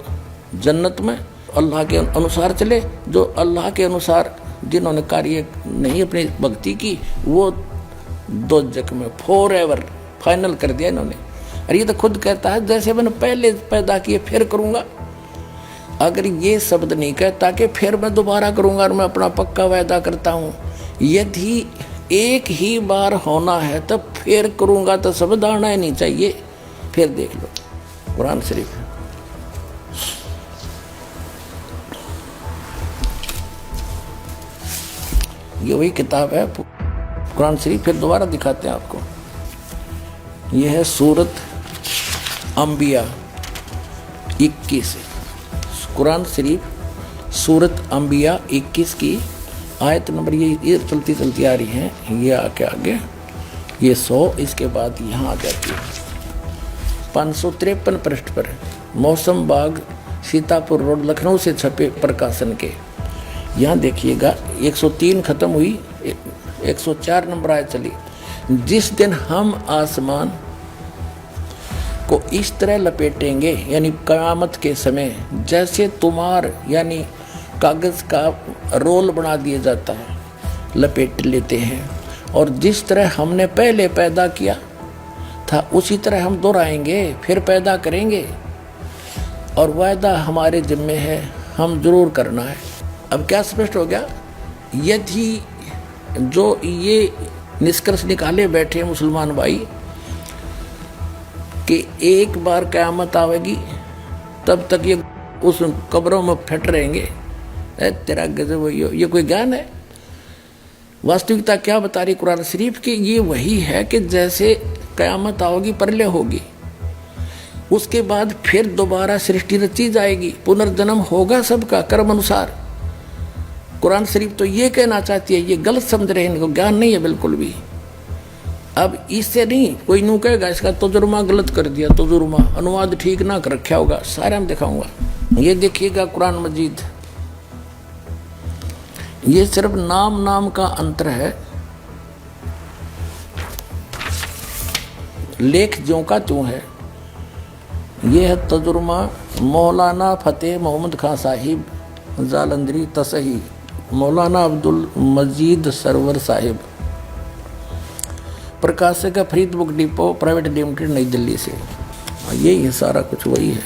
जन्नत में अल्लाह के अनुसार चले, जो अल्लाह के अनुसार जिन्होंने कार्य नहीं अपनी भक्ति की वो दोजख में फॉरएवर फाइनल कर दिया इन्होंने। और ये तो खुद कहता है जैसे मैंने पहले पैदा किए फिर करूँगा। अगर ये शब्द नहीं कहता कि फिर मैं दोबारा करूँगा, और मैं अपना पक्का वायदा करता हूँ, यदि एक ही बार होना है तो फिर करूँगा, तो शब्द आना ही नहीं चाहिए। फिर देख लो कुरान शरीफ, ये वही किताब है कुरान शरीफ। फिर दोबारा दिखाते हैं आपको। ये है सूरत अंबिया 21, कुरान शरीफ सूरत अंबिया 21 की आयत नंबर ये चलती चलती आ रही है। ये आके आगे ये 100, इसके बाद यहाँ आ जाती है 553 पृष्ठ पर। मौसम बाग सीतापुर रोड लखनऊ से छपे प्रकाशन के। यहाँ देखिएगा 103 खत्म हुई, 104 नंबर आयत चली। जिस दिन हम आसमान को इस तरह लपेटेंगे, यानी क़यामत के समय, जैसे तुम्हार यानी कागज़ का रोल बना दिया जाता है, लपेट लेते हैं, और जिस तरह हमने पहले पैदा किया था उसी तरह हम दोहराएंगे, फिर पैदा करेंगे, और वायदा हमारे जिम्मे है, हम जरूर करना है। अब क्या स्पष्ट हो गया? यदि जो ये निष्कर्ष निकाले बैठे मुसलमान भाई कि एक बार क़यामत आवेगी तब तक ये उस कब्रों में फट रहेंगे, तेरा गजब, ये कोई ज्ञान है? वास्तविकता क्या बता रही कुरान शरीफ की? ये वही है कि जैसे क़यामत आओगी, प्रलय होगी, उसके बाद फिर दोबारा सृष्टि रची जाएगी, पुनर्जन्म होगा सबका कर्म अनुसार। कुरान शरीफ तो ये कहना चाहती है, ये गलत समझ रहे हैं, इनको ज्ञान नहीं है बिल्कुल भी। अब इससे नहीं कोई यूँ कहेगा इसका तजुर्मा गलत कर दिया, तजुर्मा अनुवाद ठीक ना कर रखा होगा, सारे हम दिखाऊंगा। ये देखिएगा कुरान मजीद, ये सिर्फ नाम का अंतर है, लेख ज्यों का त्यों है। ये है तजुर्मा मौलाना फतेह मोहम्मद खान साहिब जालंधरी तसही, मौलाना अब्दुल मजीद सरवर साहिब, प्रकाशक है Farid book depot private limited, नई दिल्ली से। यही है सारा कुछ, वही है।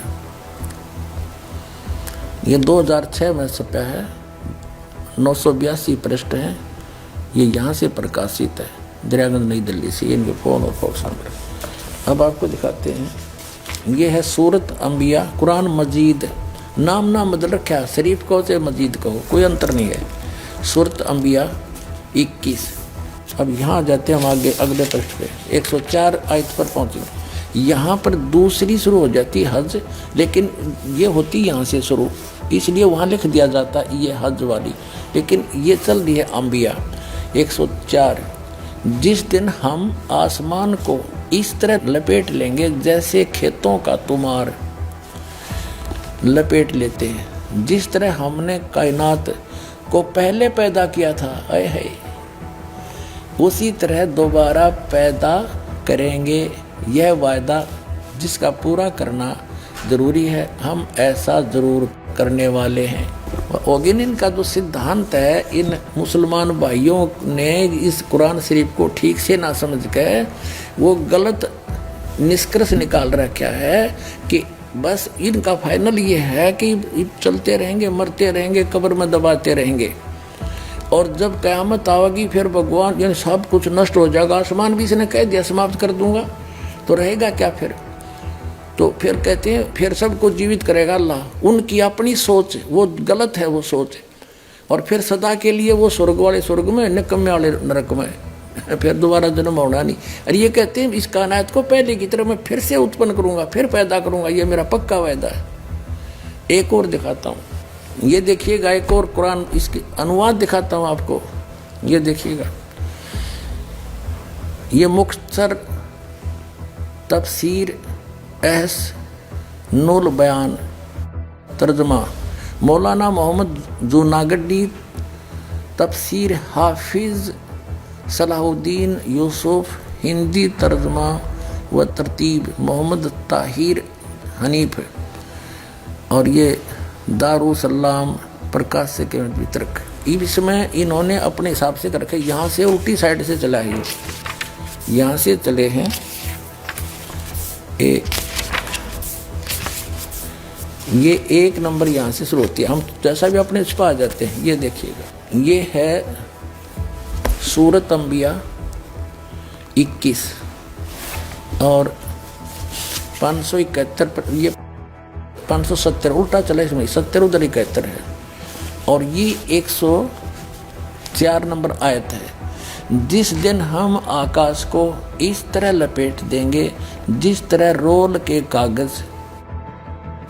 ये 2006 में छपा है, 982 पृष्ठ हैं। ये यहाँ से प्रकाशित है, दरियागंज नई दिल्ली से। इनके फ़ोन और फॉक्स नंबर अब आपको दिखाते हैं। ये है सूरत अंबिया कुरान मजीद, नाम बदल रखा है, शरीफ कहो चाहे मजीद कहो, कोई अंतर नहीं है। सूरत अंबिया 21। अब यहाँ आ जाते हैं हम आगे अगले पृष्ठ पे, 104 आयत पर पहुँचे। यहाँ पर दूसरी शुरू हो जाती है हज, लेकिन ये होती यहाँ से शुरू, इसलिए वहाँ लिख दिया जाता ये हज वाली, लेकिन ये चल रही है अंबिया 104। जिस दिन हम आसमान को इस तरह लपेट लेंगे जैसे खेतों का तुमार लपेट लेते हैं, जिस तरह हमने कायनात को पहले पैदा किया था, आए है, उसी तरह दोबारा पैदा करेंगे। यह वायदा जिसका पूरा करना ज़रूरी है, हम ऐसा ज़रूर करने वाले हैं। और इनका जो सिद्धांत है, इन मुसलमान भाइयों ने इस कुरान शरीफ को ठीक से ना समझ कर वो गलत निष्कर्ष निकाल रखा है कि बस इनका फाइनल ये है कि चलते रहेंगे, मरते रहेंगे, कब्र में दबाते रहेंगे, और जब क़यामत आएगी फिर भगवान यानी सब कुछ नष्ट हो जाएगा। आसमान भी इसने कह दिया समाप्त कर दूंगा, तो रहेगा क्या फिर? तो फिर कहते हैं फिर सबको जीवित करेगा अल्लाह। उनकी अपनी सोच वो गलत है, वो सोच। और फिर सदा के लिए वो स्वर्ग वाले स्वर्ग में, निकम्मे वाले नरक में, फिर दोबारा जन्म होना नहीं। और ये कहते हैं इस कायनात को पहले की तरह मैं फिर से उत्पन्न करूँगा, फिर पैदा करूँगा, ये मेरा पक्का वायदा है। एक और दिखाता हूँ, ये देखिएगा, एक और कुरान इसकी अनुवाद दिखाता हूँ आपको, ये देखिएगा। ये मुख्तसर तफसीर एहसनुल बयान तर्जमा मौलाना मोहम्मद जूनागढ़ी, तफसीर हाफिज सलाहुद्दीन यूसुफ, हिंदी तर्जमा व तरतीब मोहम्मद ताहिर हनीफ। और ये दारुसलाम प्रकाश के वितरक। इसमें इन्होंने अपने हिसाब से कर रखे, यहाँ से उल्टी साइड से चला है, यहाँ से चले हैं ये एक नंबर यहाँ से शुरू होती है। हम जैसा भी अपने छुपा जाते हैं। ये देखिएगा, ये है सूरत अंबिया 21 और 571 पर, ये 570 उल्टा चला इसमें, 70 उधर 71 है। और ये 104 नंबर आयत है। जिस दिन हम आकाश को इस तरह लपेट देंगे जिस तरह रोल के कागज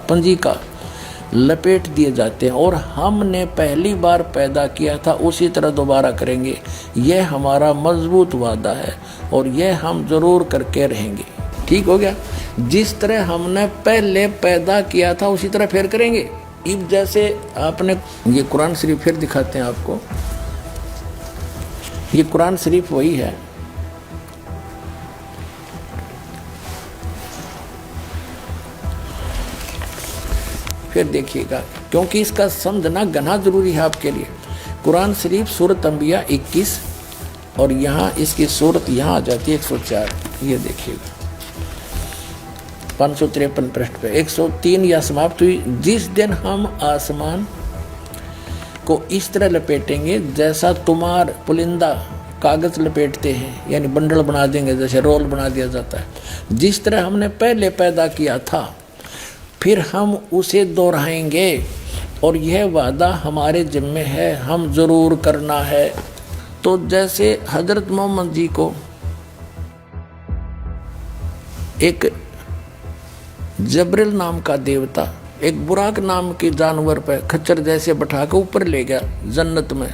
पंजी का लपेट दिए जाते हैं, और हमने पहली बार पैदा किया था उसी तरह दोबारा करेंगे। यह हमारा मजबूत वादा है और यह हम जरूर करके रहेंगे। ठीक हो गया। जिस तरह हमने पहले पैदा किया था उसी तरह फिर करेंगे। अब जैसे आपने ये कुरान शरीफ फिर दिखाते हैं आपको, ये कुरान शरीफ वही है। फिर देखिएगा, क्योंकि इसका समझना घना जरूरी है आपके लिए। कुरान शरीफ सूरत अंबिया 21 और यहाँ इसकी सूरत यहाँ आ जाती है 104। ये देखिएगा 553 पृष्ठ पे 103 या समाप्त हुई। जिस दिन हम आसमान को इस तरह लपेटेंगे जैसा तुम्हार पुलिंदा कागज लपेटते हैं, यानी बंडल बना देंगे, जैसे रोल बना दिया जाता है। जिस तरह हमने पहले पैदा किया था फिर हम उसे दोहराएंगे और यह वादा हमारे जिम्मे है, हम ज़रूर करना है। तो जैसे हजरत मोहम्मद जी को एक जबरिल नाम का देवता एक बुराक नाम के जानवर पर खच्चर जैसे बैठा के ऊपर ले गया जन्नत में,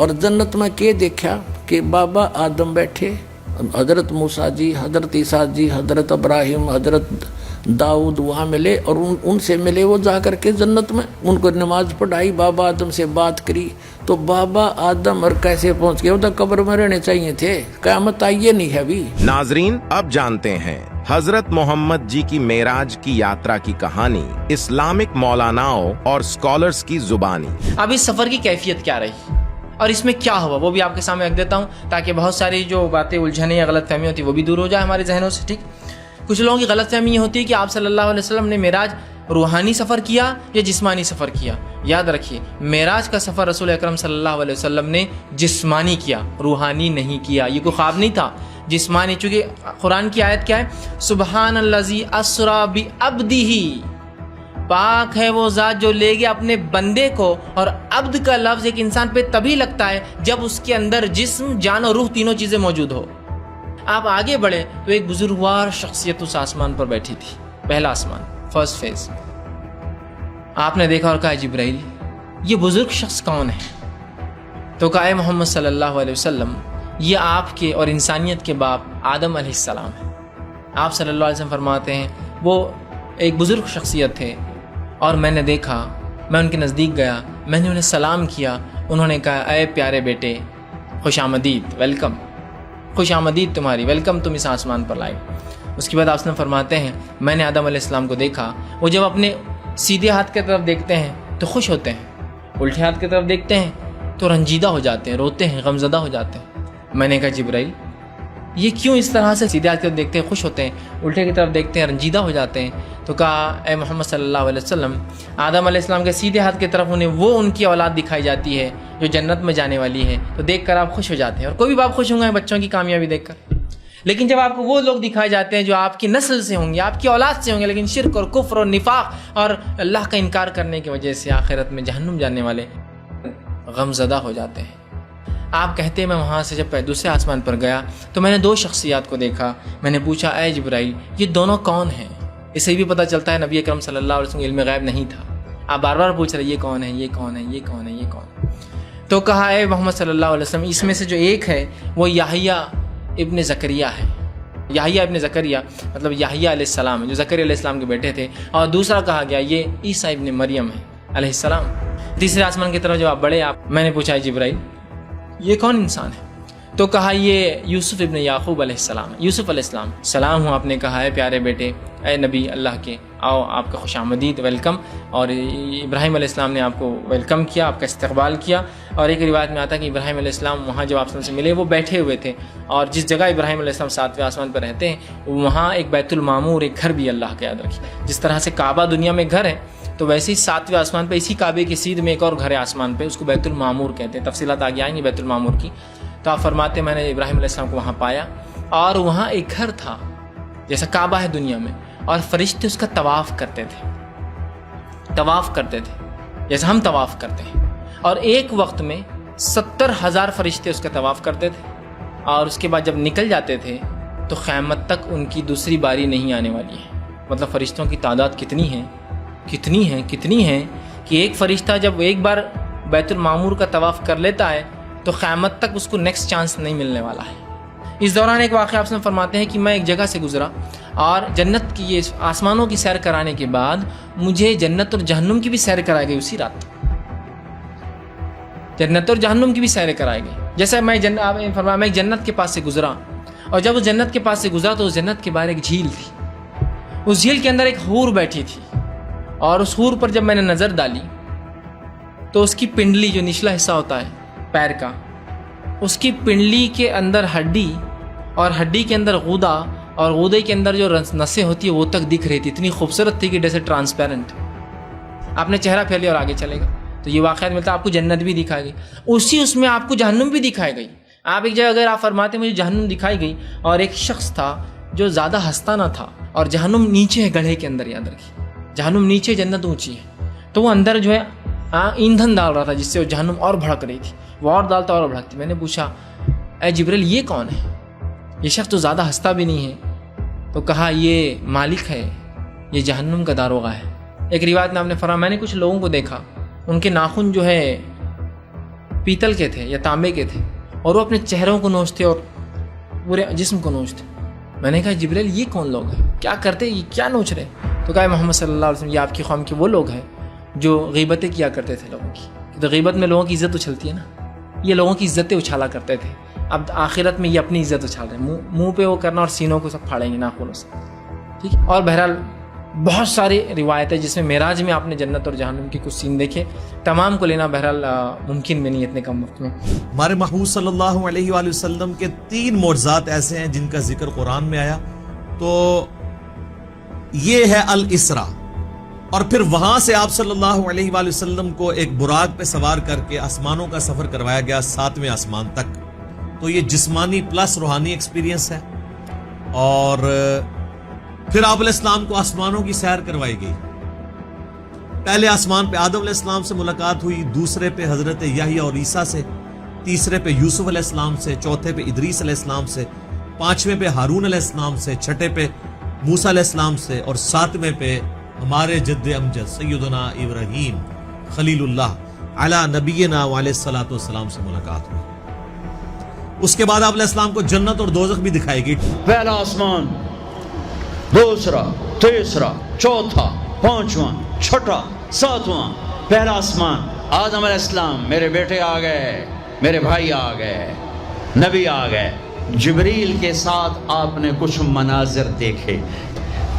और जन्नत में के देखा कि बाबा आदम बैठे, हजरत मूसा जी, हजरत ईसा जी, हजरत इब्राहिम, हजरत दाऊद वहाँ मिले और उनसे मिले। वो जा कर के जन्नत में उनको नमाज पढ़ाई, बाबा आदम से बात करी। तो बाबा आदम और कैसे पहुँच गए? वो तो कब्र में रहने चाहिए थे, क़यामत आई नहीं है अभी। नाजरीन, अब जानते हैं हजरत मोहम्मद जी की मेराज की यात्रा की कहानी, इस्लामिक मौलानाओं और स्कॉलर्स की जुबानी। अब इस सफर की कैफियत क्या रही और इसमें क्या हुआ वो भी आपके सामने रख देता हूँ, ताकि बहुत सारी जो बातें उलझने या गलत फहमी होती है वो भी दूर हो जाए हमारे जहनों से। ठीक, कुछ लोगों की गलत फहमी ये होती है कि आप सल्लल्लाहु अलैहि वसल्लम ने मेराज रूहानी सफ़र किया या जिस्मानी सफ़र किया। याद रखिए, मेराज का सफ़र रसूल अकरम सल्लल्लाहु अलैहि वसल्लम ने जिस्मानी किया, रूहानी नहीं किया। ये कोई ख्वाब नहीं था, जिस्मानी। चूँकि कुरान की आयत क्या है? सुबहानल्लज़ी अस्रा बि अब्दिही, पाक है वो ज़ात जो ले गया अपने बंदे को। और अब्द का लफ्ज़ एक इंसान पे तभी लगता है जब उसके अंदर जिस्म, जान और रूह तीनों चीज़ें मौजूद हो। आप आगे बढ़े तो एक बुजुर्गवार शख्सियत उस आसमान पर बैठी थी, पहला आसमान, फर्स्ट फेज। आपने देखा और कहा, जिब्राइल ये बुजुर्ग शख्स कौन है? तो कहा, मोहम्मद सल्लल्लाहु अलैहि वसल्लम, ये आपके और इंसानियत के बाप आदम अलैहिस्सलाम है। आप सल्लल्लाहु अलैहि वसल्लम फरमाते हैं वो एक बुजुर्ग शख्सियत थे और मैंने देखा, मैं उनके नज़दीक गया, मैंने उन्हें सलाम किया। उन्होंने कहा, अय प्यारे बेटे, खुशामदीद, वेलकम, खुशामदीद तुम्हारी, वेलकम, तुम इस आसमान पर लाए। उसके बाद आपने फरमाते हैं, मैंने आदम अलैहिस्सलाम को देखा, वो जब अपने सीधे हाथ की तरफ देखते हैं तो खुश होते हैं, उल्टे हाथ की तरफ देखते हैं तो रंजीदा हो जाते हैं, रोते हैं, गमज़दा हो जाते हैं। मैंने कहा, जिब्राइल ये क्यों इस तरह से सीधे हाथ की तरफ देखते हैं खुश होते हैं, उल्टे की तरफ देखते हैं रंजीदा हो जाते हैं? तो कहा, ए मोहम्मद सल्लल्लाहु अलैहि वसल्लम, आदम अलैहिस्सलाम के सीधे हाथ की तरफ उन्हें वो उनकी औलाद दिखाई जाती है जो जन्नत में जाने वाली है, तो देखकर आप खुश हो जाते हैं। और कोई भी बाप खुश होंगे बच्चों की कामयाबी देखकर। लेकिन जब आपको वो लोग दिखाए जाते हैं जो आपकी नस्ल से होंगे, आपकी औलाद से होंगे, लेकिन शिर्क और कुफ्र और निफाक और अल्लाह का इनकार करने की वजह से आखिरत में जहन्नुम जाने वाले गमज़दा हो जाते हैं। आप कहते हैं मैं वहाँ से जब दूसरे आसमान पर गया तो मैंने 2 शख्सियात को देखा। मैंने पूछा ऐ जिब्राइल ये दोनों कौन हैं? इससे भी पता चलता है नबी अकरम सल्लल्लाहु अलैहि वसल्लम इल्म गैब नहीं था। आप बार बार पूछ रहे ये कौन है, ये कौन है, ये कौन है, ये कौन। तो कहा है मोहम्मद सल्लल्लाहु अलैहि वसल्लम इसमें से जो एक है वो याहिया इब्न ज़करिया है। याहिया इब्न ज़करिया मतलब याहिया अलैहिस्सलाम है जो ज़करिया अलैहिस्सलाम के बेटे थे। और दूसरा कहा गया ये ईसा इब्न मरियम है अलैहिस्सलाम। तीसरे आसमान की तरफ जब आप बढ़े मैंने पूछा जिब्राइल ये कौन इंसान है? तो कहा ये यूसुफ इब्न याकूब अलैहिस्सलाम, यूसुफ अलैहिस्सलाम। सलाम हूँ आपने कहा है प्यारे बेटे ए नबी अल्लाह के, आओ आपका खुशामदीद वेलकम। और इब्राहिम अलैहिस्सलाम ने आपको वेलकम किया, आपका इस्तकबाल किया। और एक रिवायत में आता है कि इब्राहिम अलैहिस्सलाम वहाँ जब आपसे मिले वो बैठे हुए थे और जिस जगह इब्राहिम अलैहिस्सलाम 7वें आसमान पर रहते हैं वहाँ एक बैतुल मामूर एक घर भी अल्लाह का याद रखिए। जिस तरह से काबा दुनिया में घर है तो वैसे ही 7वें आसमान पे इसी काबे की सीध में एक और घर है आसमान पे, उसको बैतुल मामूर कहते हैं। तफसीलात आगे आएंगी बैतुल मामूर की। तो आप फरमाते मैंने इब्राहिम अलैहिस्सलाम को वहाँ पाया और वहाँ एक घर था जैसा काबा है दुनिया में और फरिश्ते उसका तवाफ़ करते थे, तवाफ़ करते थे जैसा हम तवाफ़ करते हैं। और एक वक्त में 70,000 फरिश्ते उसका तवाफ़ करते थे और उसके बाद जब निकल जाते थे तो क़यामत तक उनकी दूसरी बारी नहीं आने वाली है। मतलब फ़रिश्तों की तादाद कितनी है कि एक फ़रिश्ता जब एक बार बैतुल मामूर का तवाफ़ कर लेता है तो क़यामत तक उसको नेक्स्ट चांस नहीं मिलने वाला है। इस दौरान एक वाक़या आपसे फरमाते हैं कि मैं एक जगह से गुज़रा और जन्नत की ये आसमानों की सैर कराने के बाद मुझे जन्नत और जहन्नुम की भी सैर कराई गई। उसी रात जन्नत और जहन्नुम की भी सैर कराई गई। जैसे मैं एक जन्नत के पास से गुज़रा और जब उस जन्नत के पास से गुज़रा तो उस जन्नत के बाहर एक झील थी। उस झील के अंदर एक हूर बैठी थी और उस हूर पर जब मैंने नज़र डाली तो उसकी पिंडली जो निचला हिस्सा होता है पैर का, उसकी पिंडली के अंदर हड्डी और हड्डी के अंदर गूदा और गूदे के अंदर जो नसें होती है वो तक दिख रही थी। इतनी खूबसूरत थी कि जैसे ट्रांसपेरेंट। आपने चेहरा फैलिया और आगे चलेगा तो ये वाक़या मिलता है आपको जन्नत भी दिखाई गई, उसमें आपको जहन्नुम भी दिखाई गई। आप एक जगह अगर आप फरमाते मुझे जहन्नुम दिखाई गई और एक शख्स था जो ज़्यादा हंसता ना था और जहन्नुम नीचे है गड्ढे के अंदर, याद रखिए जहन्नुम नीचे जन्नत ऊँची है तो वो अंदर जो है ईंधन डाल रहा था जिससे वो जहन्नुम और भड़क रही थी, वो और डालता और भड़कती। मैंने पूछा ए जिब्राइल ये कौन है? ये शख्स तो ज़्यादा हंसता भी नहीं है। तो कहा ये मालिक है, ये जहन्नुम का दारोगा है। एक रिवायत में आपने फरमाया मैंने कुछ लोगों को देखा उनके नाखून जो है पीतल के थे या तांबे के थे और वो अपने चेहरों को नोचते और पूरे जिस्म को नोचते। मैंने कहा जिब्राइल ये कौन लोग हैं, क्या करते, ये क्या नोच रहे? तो कहा मोहम्मद सल्लल्लाहु अलैहि वसल्लम ये आपकी कौम के वो लोग हैं जो गीबतें किया करते थे लोगों की। तो गीबत में लोगों की इज्जत उछलती है ना, ये लोगों की इज्जतें उछाला करते थे। अब आखिरत में ये अपनी इज्जत उछाल रहे हैं, मुंह पे वो करना और सीनों को सब फाड़ेंगे नाखूनों से, ठीक है। और बहरहाल बहुत सारी रिवायतें जिसमें मेराज में आपने जन्नत और जहन्नुम की कुछ सीन देखे, तमाम को लेना बहरहाल मुमकिन भी नहीं इतने कम वक्त में। हमारे महबूब सल्लल्लाहु अलैहि वसल्लम के 3 मौजज़ात ऐसे हैं जिनका जिक्र कुरान में आया। तो ये है अल इसरा, और फिर वहां से आप सल्लल्लाहु अलैहि वसल्लम को एक बुराक पे सवार करके आसमानों का सफर करवाया गया 7वें आसमान तक। तो ये जिस्मानी प्लस रूहानी एक्सपीरियंस है। और फिर आप अलैहिस्सलाम को आसमानों की सैर करवाई गई। पहले आसमान पे आदम अलैहिस्सलाम से मुलाकात हुई, दूसरे पे हजरत याहिया और ईसा से, तीसरे पे यूसुफ अलैहिस्सलाम से, चौथे पे इदरीस अलैहिस्सलाम से, 5वें पे हारून अलैहिस्सलाम से, 6ठे पे मूसा अलैहिस्सलाम से और 7वें पे हमारे जद्द अमजद सैयदना इब्राहीम खलीलुल्लाह अला नबीना अलैहिस्सलातु वस्सलाम से मुलाकात हुई। उसके बाद आप अलैहिस्सलाम को जन्नत और दोज़ख भी दिखाएगी। पहला आसमान, दूसरा, तीसरा, चौथा, 5वां, 6ठा, 7वां। पहला आसमान, आदम अलैहिस्सलाम मेरे बेटे आ गए, मेरे भाई आ गए, नबी आ गए। जिब्रील के साथ आपने कुछ मनाजिर देखे,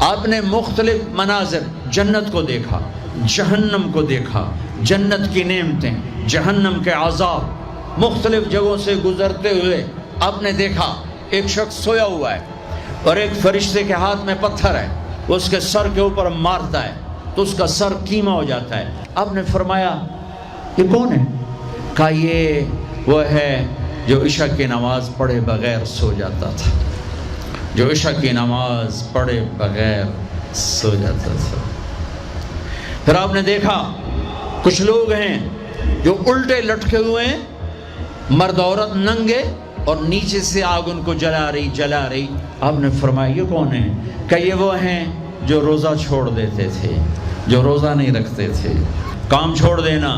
आपने मुख्तलिफ मनाजिर, जन्नत को देखा, जहन्नम को देखा, जन्नत की नेमतें, जहन्नम के अज़ाब, मुख्तलिफ जगहों से गुजरते हुए आपने देखा। एक शख्स सोया हुआ है और एक फरिश्ते के हाथ में पत्थर है, वो उसके सर के ऊपर मारता है तो उसका सर कीमा हो जाता है। आपने फरमाया ये कौन है? कहा ये वो है जो इशा की नमाज पढ़े बगैर सो जाता था। जो इशा की नमाज पढ़े बगैर सो जाता था। फिर आपने देखा कुछ लोग हैं जो उल्टे लटके हुए हैं, मर्द औरत नंगे, और नीचे से आग उनको जला रही। आपने फरमाया ये कौन है? क्या ये वो हैं जो रोज़ा छोड़ देते थे, जो रोज़ा नहीं रखते थे। काम छोड़ देना,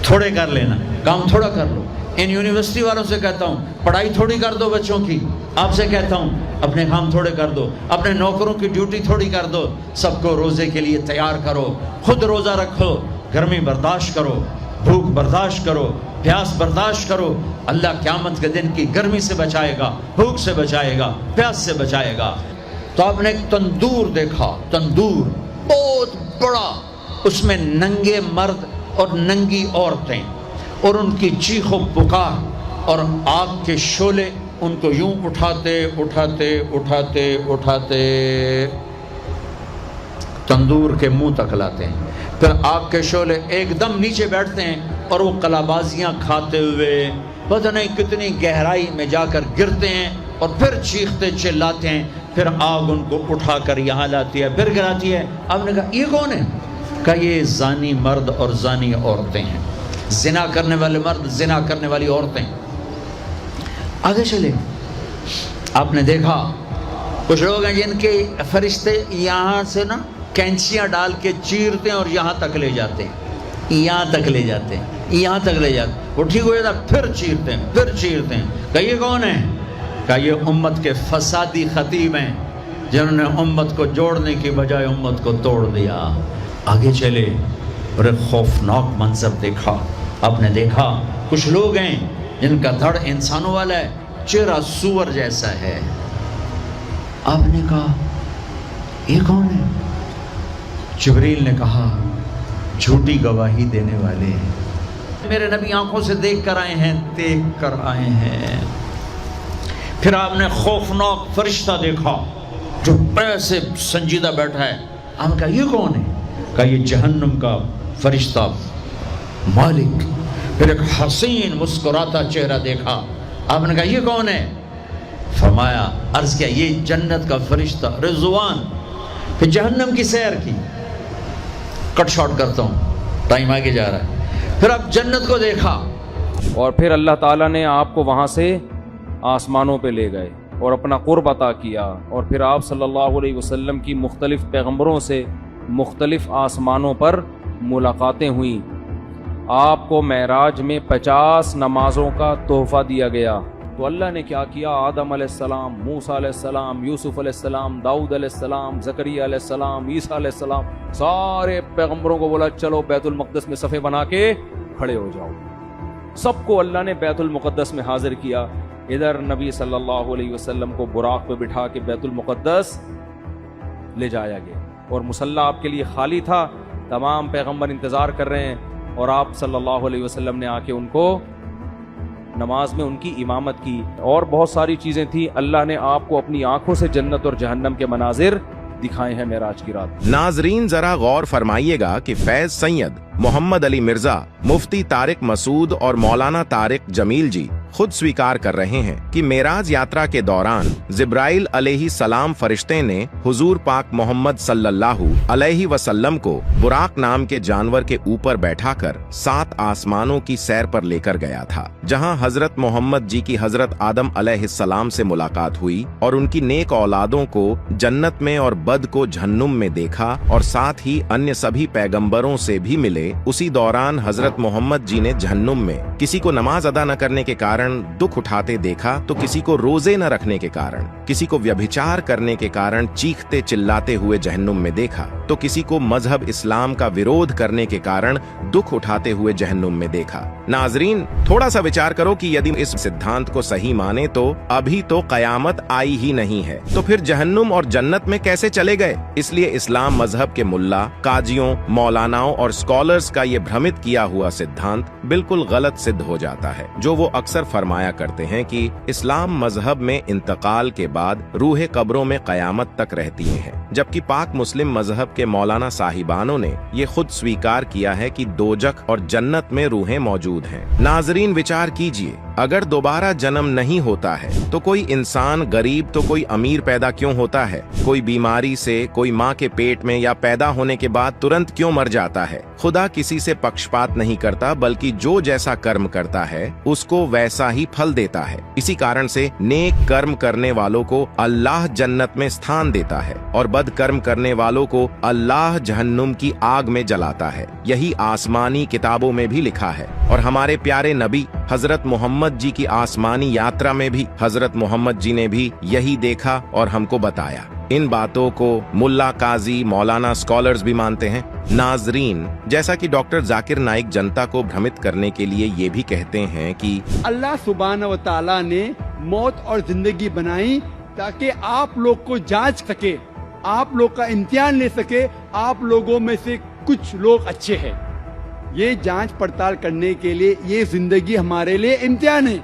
थोड़े कर लेना, काम थोड़ा कर लो। इन यूनिवर्सिटी वालों से कहता हूँ पढ़ाई थोड़ी कर दो बच्चों की, आपसे कहता हूँ अपने काम थोड़े कर दो, अपने नौकरों की ड्यूटी थोड़ी कर दो, सबको रोज़े के लिए तैयार करो, खुद रोज़ा रखो, गर्मी बर्दाश्त करो, भूख बर्दाश्त करो, प्यास बर्दाश्त करो। अल्लाह क़यामत के दिन की गर्मी से बचाएगा, भूख से बचाएगा, प्यास से बचाएगा। तो आपने एक तंदूर देखा, तंदूर बहुत बड़ा, उसमें नंगे मर्द और नंगी औरतें, और उनकी चीखों पुकार और आग के शोले उनको यूं उठाते तंदूर के मुंह तक लाते हैं। फिर आग के शोले एकदम नीचे बैठते हैं और वो कलाबाजियाँ खाते हुए पता नहीं कितनी गहराई में जाकर गिरते हैं और फिर चीखते चिल्लाते हैं। फिर आग उनको उठाकर यहाँ लाती है, फिर गिराती है। आपने कहा ये कौन है? कहा ये जानी मर्द और जानी औरतें हैं, जिना करने वाले मर्द, जिना करने वाली औरतें। आगे चले, आपने देखा कुछ लोग हैं जिनके फरिश्ते यहाँ से ना कैंचियाँ डाल के चीरते हैं और यहाँ तक ले जाते हैं, यहाँ तक ले जाते हैं, यहाँ तक ले जाते। वो ठीक हो जाता, फिर चीरते हैं, फिर चीरते हैं। कहिए कौन है? क्या ये उम्मत के फसादी खतीब हैं जिन्होंने उम्मत को जोड़ने की बजाय उम्मत को तोड़ दिया। आगे चले और एक खौफनाक मंजर देखा। आपने देखा कुछ लोग हैं जिनका धड़ इंसानों वाला है, चेहरा सूअर जैसा है। आपने कहा ये कौन है? जिब्रील ने कहा झूठी गवाही देने वाले मेरे नबी आंखों से देख कर आए हैं, देख कर आए हैं। फिर आपने खौफनाक फरिश्ता देखा जो ऐसे संजीदा बैठा है। आपने कहा ये कौन है? कहा ये जहन्नुम का फरिश्ता मालिक। फिर एक हसीन मुस्कुराता चेहरा देखा। आपने कहा ये कौन है? फरमाया, अर्ज किया ये जन्नत का फरिश्ता रिजवान। फिर जहन्नम की सैर की। कट शॉर्ट करता हूँ, टाइम आगे जा रहा है। फिर आप जन्नत को देखा और फिर अल्लाह ताला ने आपको वहाँ से आसमानों पे ले गए और अपना कुर्ब अता किया। और फिर आप सल्लल्लाहु अलैहि वसल्लम की मुख्तलिफ पैगम्बरों से मुख्तलिफ आसमानों पर मुलाकातें हुई। आपको मेराज में 50 नमाजों का तोहफ़ा दिया गया। तो अल्लाह ने क्या किया? आदम अलैहिस्सलाम, मूसा अलैहिस्सलाम, यूसुफ अलैहिस्सलाम, दाऊद अलैहिस्सलाम, ज़करिया अलैहिस्सलाम, ईसा अलैहिस्सलाम, सारे पैगम्बरों को बोला चलो बैतुल मक़दस में सफ़े बना के खड़े हो जाओ। सबको अल्लाह ने बैतुल मुक़द्दस में हाजिर किया। इधर नबी सल्लल्लाहु अलैहि वसल्लम को बुराक पे बिठा के बैतुल मुक़द्दस ले जाया गया और मुसल्ला आपके लिए खाली था। तमाम पैगम्बर इंतज़ार कर रहे हैं और आप सल्लल्लाहु अलैहि वसल्लम ने आके उनको नमाज में उनकी इमामत की। और बहुत सारी चीज़ें थी। अल्लाह ने आपको अपनी आंखों से जन्नत और जहन्नम के मनाजिर दिखाए हैं मेराज की रात। नाजरीन जरा गौर फरमाइएगा कि फैज सैयद मोहम्मद अली मिर्जा, मुफ्ती तारिक मसूद और मौलाना तारिक जमील जी खुद स्वीकार कर रहे हैं कि मेराज यात्रा के दौरान जिब्राइल अलैहि सलाम फरिश्ते ने हुजूर पाक मोहम्मद सल्लल्लाहु अलैहि वसल्लम को बुराक नाम के जानवर के ऊपर बैठाकर 7 आसमानों की सैर पर लेकर गया था, जहां हजरत मोहम्मद जी की हजरत आदम अलैहि सलाम से मुलाकात हुई और उनकी नेक औलादों को जन्नत में और बद को जहन्नुम में देखा और साथ ही अन्य सभी पैगंबरों से भी मिले। उसी दौरान हजरत मोहम्मद जी ने जहन्नुम में किसी को नमाज अदा न करने के कारण दुख उठाते देखा, तो किसी को रोजे न रखने के कारण, किसी को व्यभिचार करने के कारण चीखते चिल्लाते हुए जहन्नुम में देखा, तो किसी को मजहब इस्लाम का विरोध करने के कारण दुख उठाते हुए जहन्नुम में देखा। नाजरीन थोड़ा सा विचार करो कि यदि इस सिद्धांत को सही माने तो अभी तो कयामत आई ही नहीं है, तो फिर जहन्नुम और जन्नत में कैसे चले गए? इसलिए इस्लाम मजहब के मुल्ला, काजियों, मौलानाओं और स्कॉलर्स का ये भ्रमित किया हुआ सिद्धांत बिल्कुल गलत सिद्ध हो जाता है, जो वो अक्सर फरमाया करते हैं कि इस्लाम मजहब में इंतकाल के बाद रूहें कब्रों में कयामत तक रहती हैं, जबकि पाक मुस्लिम मजहब के मौलाना साहिबानों ने ये खुद स्वीकार किया है कि दोजख और जन्नत में रूहें मौजूद हैं। नाजरीन विचार कीजिए, अगर दोबारा जन्म नहीं होता है तो कोई इंसान गरीब तो कोई अमीर पैदा क्यों होता है? कोई बीमारी से, कोई माँ के पेट में या पैदा होने के बाद तुरंत क्यों मर जाता है? खुदा किसी से पक्षपात नहीं करता, बल्कि जो जैसा कर्म करता है उसको वैसा ही फल देता है। इसी कारण से नेक कर्म करने वालों को अल्लाह जन्नत में स्थान देता है और बद कर्म करने वालों को अल्लाह जहन्नुम की आग में जलाता है। यही आसमानी किताबों में भी लिखा है। और हमारे प्यारे नबी हजरत मोहम्मद जी की आसमानी यात्रा में भी हजरत मोहम्मद जी ने भी यही देखा और हमको बताया। इन बातों को मुल्ला, काजी, मौलाना, स्कॉलर्स भी मानते हैं। नाजरीन, जैसा कि डॉक्टर जाकिर नाइक जनता को भ्रमित करने के लिए ये भी कहते हैं कि अल्लाह सुब्हानहू व तआला ने मौत और जिंदगी बनाई ताकि आप लोग को जांच सके, आप लोग का इम्तिहान ले सके, आप लोगों में से कुछ लोग अच्छे हैं। ये जांच पड़ताल करने के लिए ये जिंदगी हमारे लिए इम्तिहान है।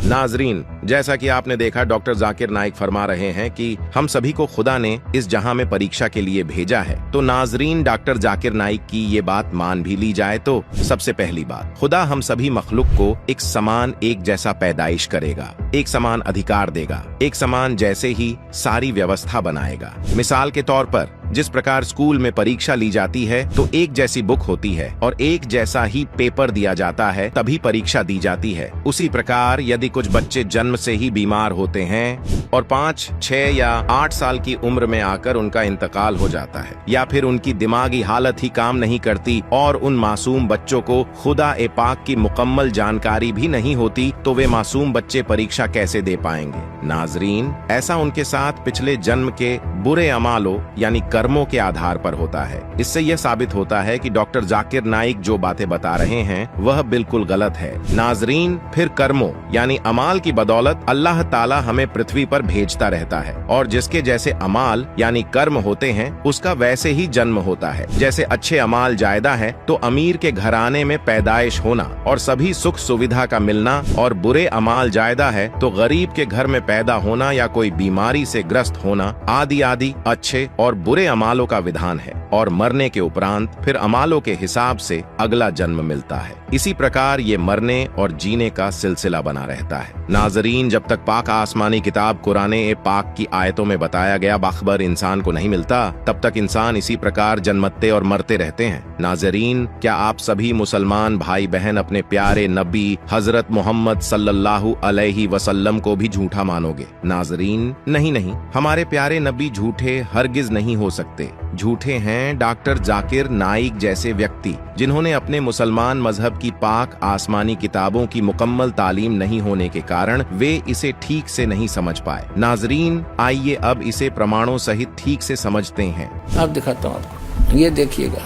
नाजरीन, जैसा कि आपने देखा, डॉक्टर जाकिर नाइक फरमा रहे हैं कि हम सभी को खुदा ने इस जहां में परीक्षा के लिए भेजा है। तो नाजरीन, डॉक्टर जाकिर नाइक की ये बात मान भी ली जाए तो सबसे पहली बात, खुदा हम सभी मखलूक को एक समान, एक जैसा पैदाइश करेगा, एक समान अधिकार देगा, एक समान जैसे ही सारी व्यवस्था बनाएगा। मिसाल के तौर पर जिस प्रकार स्कूल में परीक्षा ली जाती है तो एक जैसी बुक होती है और एक जैसा ही पेपर दिया जाता है, तभी परीक्षा दी जाती है। उसी प्रकार यदि कुछ बच्चे जन्म से ही बीमार होते हैं और 5, 6 या 8 साल की उम्र में आकर उनका इंतकाल हो जाता है, या फिर उनकी दिमागी हालत ही काम नहीं करती और उन मासूम बच्चों को खुदा ए पाक की मुकम्मल जानकारी भी नहीं होती, तो वे मासूम बच्चे परीक्षा कैसे दे पाएंगे? नाजरीन, ऐसा उनके साथ पिछले जन्म के बुरे अमालों यानी कर्मों के आधार पर होता है। इससे यह साबित होता है कि डॉक्टर जाकिर नाइक जो बातें बता रहे हैं वह बिल्कुल गलत है। नाजरीन, फिर कर्मों यानी अमाल की बदौलत अल्लाह ताला हमें पृथ्वी पर भेजता रहता है और जिसके जैसे अमाल यानी कर्म होते हैं उसका वैसे ही जन्म होता है। जैसे अच्छे अमाल जायदा है तो अमीर के घराने में पैदाइश होना और सभी सुख सुविधा का मिलना, और बुरे अमाल जायदा है तो गरीब के घर में पैदा होना या कोई बीमारी से ग्रस्त होना, आदि आदि अच्छे और बुरे अमालों का विधान है। और मरने के उपरांत फिर अमालों के हिसाब से अगला जन्म मिलता है। इसी प्रकार ये मरने और जीने का सिलसिला बना रहता है। नाजरीन, जब तक पाक आसमानी किताब कुरान ए पाक की आयतों में बताया गया बाखबर इंसान को नहीं मिलता, तब तक इंसान इसी प्रकार जन्मते और मरते रहते हैं। नाजरीन, क्या आप सभी मुसलमान भाई बहन अपने प्यारे नबी हजरत मोहम्मद सल्लल्लाहु अलैहि वसल्लम को भी झूठा मानोगे? नाजरीन, नहीं, हमारे प्यारे नबी झूठे हरगिज नहीं हो सकते। झूठे हैं डॉक्टर जाकिर नाइक जैसे व्यक्ति, जिन्होंने अपने मुसलमान मजहब की पाक आसमानी किताबों की मुकम्मल तालीम नहीं होने के कारण वे इसे ठीक से नहीं समझ पाए। नाजरीन, आइए अब इसे प्रमाणों सहित ठीक से समझते हैं। अब दिखाता हूँ आपको, ये देखिएगा,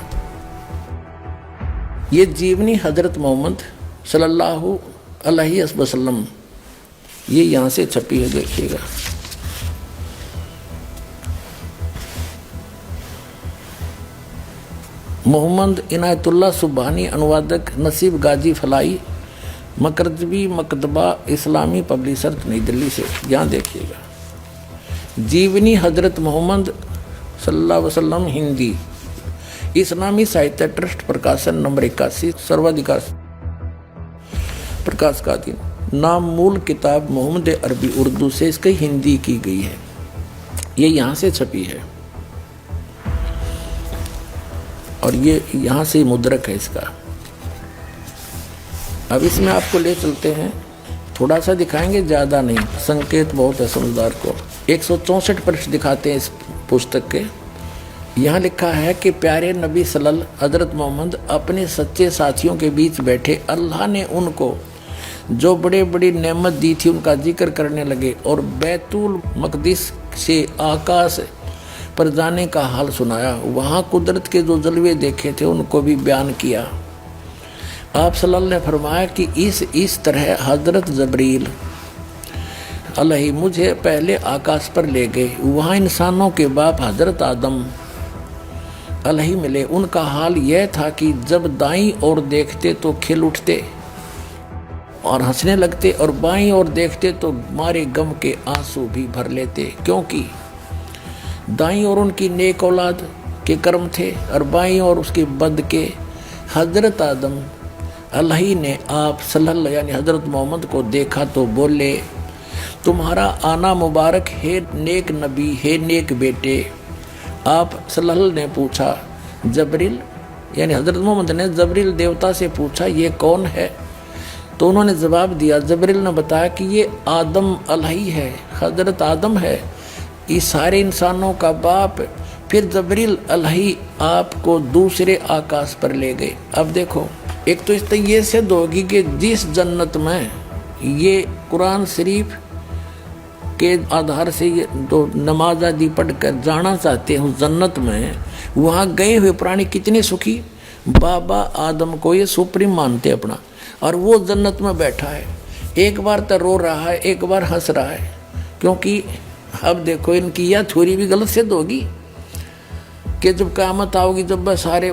ये जीवनी हजरत मोहम्मद सल्लल्लाहु अलैहि वसल्लम, ये यहाँ से छपी है, देखिएगा। मोहम्मद इनायतुल्लाह सुब्हानी, अनुवादक नसीब गाजी फलाई, मकरजबी मकतबा इस्लामी पब्लिशर, नई दिल्ली से। यहाँ देखिएगा, जीवनी हजरत मोहम्मद सल्लल्लाहु अलैहि वसल्लम, हिंदी, इस्लामी साहित्य ट्रस्ट, प्रकाशन नंबर 81, सर्वाधिकार प्रकाश का दिन। नाम मूल किताब मोहम्मद अरबी उर्दू से इसकी हिंदी की गई है। ये यहाँ से छपी है और ये यहाँ से मुद्रक है इसका। अब इसमें आपको ले चलते हैं, थोड़ा सा दिखाएंगे, ज़्यादा नहीं, संकेत बहुत है समझदार को। 164 पृष्ठ दिखाते हैं इस पुस्तक के। यहाँ लिखा है कि प्यारे नबी सल्लल्लाहु हज़रत मोहम्मद अपने सच्चे साथियों के बीच बैठे, अल्लाह ने उनको जो बड़े बड़ी नेमत दी थी उनका जिक्र करने लगे और बैतुल मक़दिस से आकाश पर जाने का हाल सुनाया। वहाँ कुदरत के जो जलवे देखे थे उनको भी बयान किया। आप सल्लल्लाहु ने फरमाया कि इस तरह हज़रत जबरील अलैहि मुझे पहले आकाश पर ले गए। वहाँ इंसानों के बाप हज़रत आदम अलैहि मिले। उनका हाल यह था कि जब दाईं ओर देखते तो खिल उठते और हंसने लगते, और बाईं ओर देखते तो मारे गम के आंसू भी भर लेते, क्योंकि दाईं ओर उनकी नेक औलाद के कर्म थे और बाईं ओर उसके बद के। हजरत आदम अल्लाह ने आप सल्लल्लाहु यानी हज़रत मोहम्मद को देखा तो बोले तुम्हारा आना मुबारक है नेक नबी है नेक बेटे। आप सल्लल्लाहु ने पूछा जबरील यानी हज़रत मोहम्मद ने जबरील देवता से पूछा ये कौन है? तो उन्होंने जवाब दिया, जबरील ने बताया कि ये आदम अलही है, हज़रत आदम है, ये सारे इंसानों का बाप। फिर जबरील अलही आपको दूसरे आकाश पर ले गए। अब देखो एक तो इस तरह ये सिद्ध होगी कि जिस जन्नत में ये कुरान शरीफ के आधार से ये तो नमाज आदि पढ़ कर जाना चाहते हैं उस जन्नत में, वहाँ गए हुए प्राणी कितने सुखी। बाबा आदम को ये सुप्रीम मानते अपना, और वो जन्नत में बैठा है, एक बार तो रो रहा है एक बार हंस रहा है, क्योंकि अब देखो इनकी यह थ्योरी भी गलत सिद्ध होगी कि जब क़यामत आओगी जब बस सारे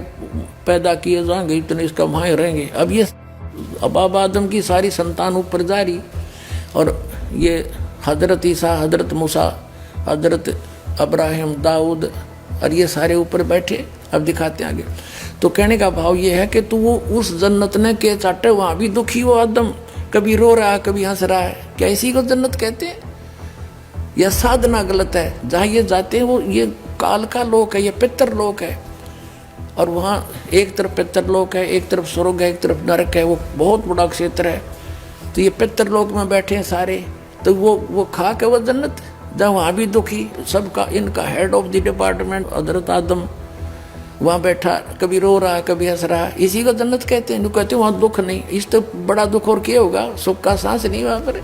पैदा किए जाएंगे इतने इसका वहाँ रहेंगे। अब ये बाबा आदम की सारी संतान ऊपर जा रही और ये हज़रत ईसा हज़रत मूसा हज़रत अब्राहिम दाऊद और ये सारे ऊपर बैठे। अब दिखाते हैं आगे। तो कहने का भाव ये है कि तू वो उस जन्नत ने के चाटे वहाँ भी दुखी वो आदम, कभी रो रहा है कभी हंस रहा है, क्या इसी को जन्नत कहते हैं? यह साधना गलत है। जहाँ ये जाते हैं वो ये काल का लोक है, ये पितर लोक है, और वहाँ एक तरफ पितर लोक है एक तरफ स्वर्ग है एक तरफ नरक है, वो बहुत बड़ा क्षेत्र है। तो ये पितर लोक में बैठे हैं सारे, तो वो खा के वो जन्नत, जहाँ वहाँ भी दुखी सबका, इनका हेड ऑफ द डिपार्टमेंट हज़रत आदम वहाँ बैठा, कभी रो रहा है कभी हंस रहा है, इसी को जन्नत कहते हैं। कहते हैं वहाँ दुख नहीं, इस तो बड़ा दुख और क्या होगा, सुख का सांस नहीं वहाँ पर।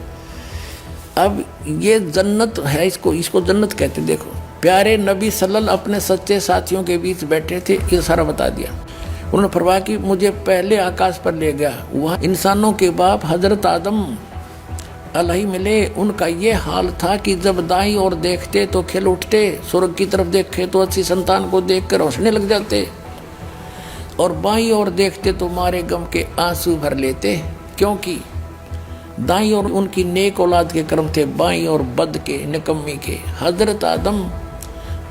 अब ये जन्नत है, इसको जन्नत कहते हैं। देखो प्यारे नबी सल्लल्लाहु अपने सच्चे साथियों के बीच बैठे थे, ये सारा बता दिया। उन्होंने फरमाया कि मुझे पहले आकाश पर ले गया, वहाँ इंसानों के बाप हज़रत आदम अलही मिले। उनका ये हाल था कि जब दाईं ओर देखते तो खिल उठते, स्वर्ग की तरफ देखे तो अच्छी संतान को देखकर हंसने लग जाते, और बाईं ओर देखते तो मारे गम के आंसू भर लेते, क्योंकि दाईं ओर उनकी नेक औलाद के कर्म थे, बाईं ओर बद के निकम्मी के। हज़रत आदम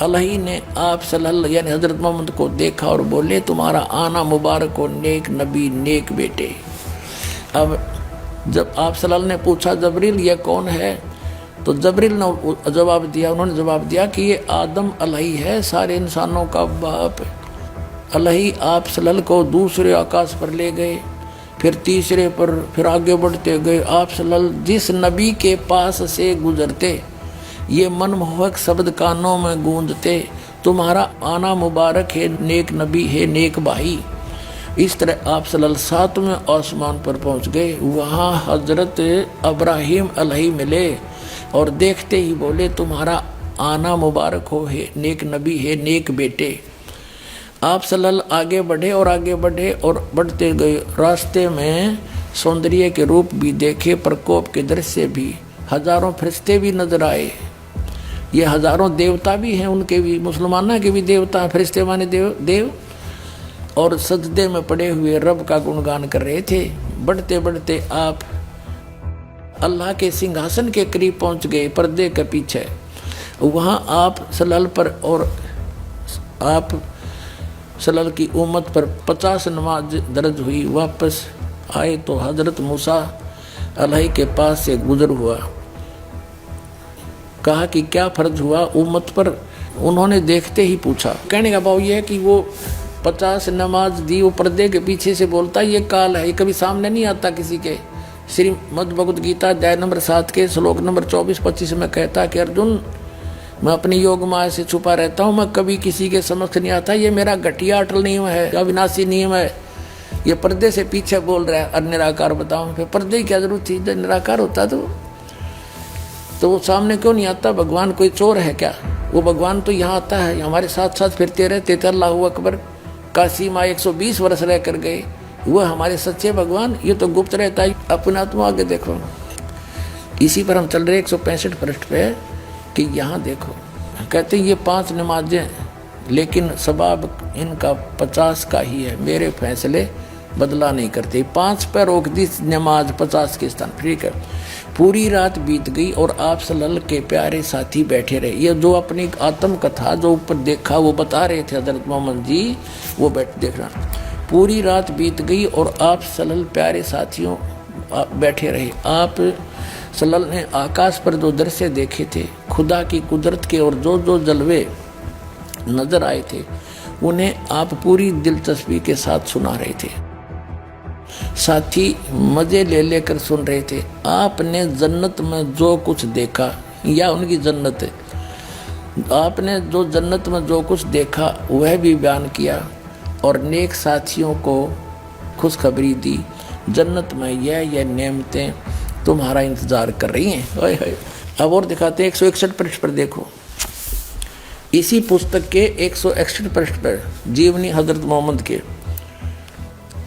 अलही ने आप सल्लल्लाहु यानी हज़रत मोहम्मद को देखा और बोले तुम्हारा आना मुबारक हो नेक नबी नेक बेटे। अब जब आप सल्लल्लाहु ने पूछा जबरील ये कौन है, तो जबरील ने जवाब दिया, उन्होंने जवाब दिया कि ये आदम अलही है, सारे इंसानों का बाप। अलही आप सल्लल्लाहु को दूसरे आकाश पर ले गए, फिर तीसरे पर, फिर आगे बढ़ते गए। आप सल्लल्लाहु जिस नबी के पास से गुजरते ये मनमोहक शब्द कानों में गूंजते, तुम्हारा आना मुबारक है नेक नबी है नेक भाई। इस तरह आप सल्लल्लाहु सातवें आसमान पर पहुंच गए, वहाँ हज़रत अब्राहिम अलही मिले और देखते ही बोले तुम्हारा आना मुबारक हो है नेक नबी है नेक बेटे। आप सल्लल्लाहु आगे बढ़े और आगे बढ़े और बढ़ते गए, रास्ते में सौंदर्य के रूप भी देखे, प्रकोप के दृश्य भी, हजारों फरिश्ते भी नजर आए। ये हजारों देवता भी हैं, उनके भी, मुसलमानों के भी देवता फरिश्ते माने देव और सजदे में पड़े हुए रब का गुणगान कर रहे थे। बढ़ते बढ़ते आप अल्लाह के सिंहासन के करीब पहुंच गए, पर्दे के पीछे। वहाँ आप सल्लल्लाहु पर और आप सल्लल्लाहु की उम्मत पर 50 नमाज दर्ज हुई। वापस आए तो हज़रत मूसा अलही के पास से गुजर हुआ, कहा कि क्या फर्ज हुआ उम्मत पर। उन्होंने देखते ही पूछा। कहने का भाव ये है कि वो 50 नमाज दी, वो पर्दे के पीछे से बोलता ये काल है, ये कभी सामने नहीं आता किसी के। श्रीमद् भगवद गीता अध्याय नंबर 7 के श्लोक नंबर 24-25 में कहता कि अर्जुन मैं अपनी योग माया से छुपा रहता हूँ, मैं कभी किसी के समक्ष नहीं आता, ये मेरा घटिया अटल नियम है, अविनाशी नियम है। ये पर्दे से पीछे बोल रहा है, निराकार बताऊँ, फिर पर्दे की क्या जरूरत थी, जब निराकार होता तो वो सामने क्यों नहीं आता। भगवान कोई चोर है क्या? वो भगवान तो यहाँ आता है, हमारे साथ साथ फिरते रहते थे। अल्लाहू अकबर, काशी माँ 120 वर्ष रह कर गए, वो हमारे सच्चे भगवान। ये तो गुप्त रहता है, अपना तुम आगे देखो। इसी पर हम चल रहे 165 पृष्ठ पे कि यहाँ देखो, कहते ये 5 नमाजें, लेकिन सबाब इनका 50 का ही है, मेरे फैसले बदला नहीं करते। 5 पर रोक दी नमाज, 50 के स्थान। ठीक है, पूरी रात बीत गई और आप सल्लल्लाहु के प्यारे साथी बैठे रहे। ये जो अपनी आत्म कथा जो ऊपर देखा वो बता रहे थे हजरत मोहम्मद जी, वो बैठ देख रहा। पूरी रात बीत गई और आप सल्लल्लाहु प्यारे साथियों बैठे रहे। आप सल्लल्लाहु ने आकाश पर जो दृश्य देखे थे, खुदा की कुदरत के और जो जो जलवे नजर आए थे, उन्हें आप पूरी दिलचस्पी के साथ सुना रहे थे। साथी मजे ले लेकर सुन रहे थे। आपने जन्नत में जो कुछ देखा, या उनकी जन्नत है, आपने जो जन्नत में जो कुछ देखा वह भी बयान किया और नेक साथियों को खुशखबरी दी। जन्नत में यह नेमतें तुम्हारा इंतजार कर रही हैं। ओए होए। अब और दिखाते हैं 161 पृष्ठ पर देखो। इसी पुस्तक के 161 पृष्ठ पर जीवनी हजरत मोहम्मद के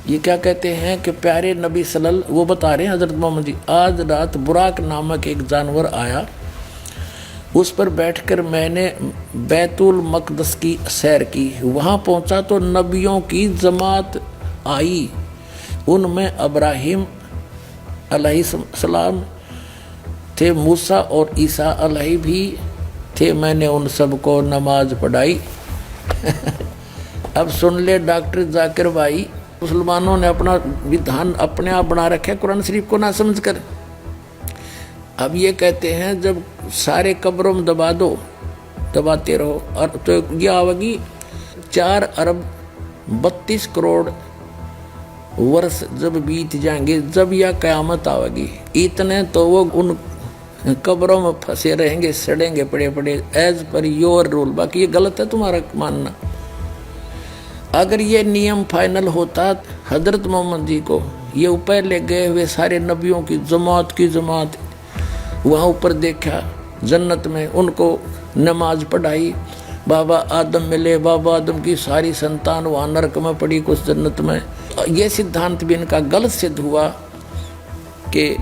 ये क्या कहते हैं कि प्यारे नबी सल्लल्लाहु, वो बता रहे हैं हजरत मोहम्मद जी, आज रात बुराक नामक एक जानवर आया, उस पर बैठकर मैंने बैतुल मकदस की सैर की। वहाँ पहुँचा तो नबियों की जमात आई, उनमें अब्राहिम अलैहिस्सलाम थे, मूसा और ईसा अलैहि भी थे। मैंने उन सबको नमाज पढ़ाई। अब सुन ले डॉक्टर जाकिर भाई, मुसलमानों ने अपना विधान अपने आप बना रखा है कुरान शरीफ को ना समझ कर। अब ये कहते हैं जब सारे कब्रों में दबा दो, दबाते रहो, और तो ये आवेगी 4 अरब 32 करोड़ वर्ष जब बीत जाएंगे, जब यह क़यामत आवेगी, इतने तो वो उन कब्रों में फंसे रहेंगे, सड़ेंगे पड़े पड़े, एज पर योर रूल। बाकी ये गलत है तुम्हारा मानना। अगर ये नियम फाइनल होता, हजरत मोहम्मद जी को ये ऊपर ले गए हुए सारे नबियों की जमात वहाँ ऊपर देखा जन्नत में, उनको नमाज पढ़ाई, बाबा आदम मिले, बाबा आदम की सारी संतान वहाँ नरक में पड़ी, कुछ जन्नत में। ये सिद्धांत भी इनका गलत सिद्ध हुआ कि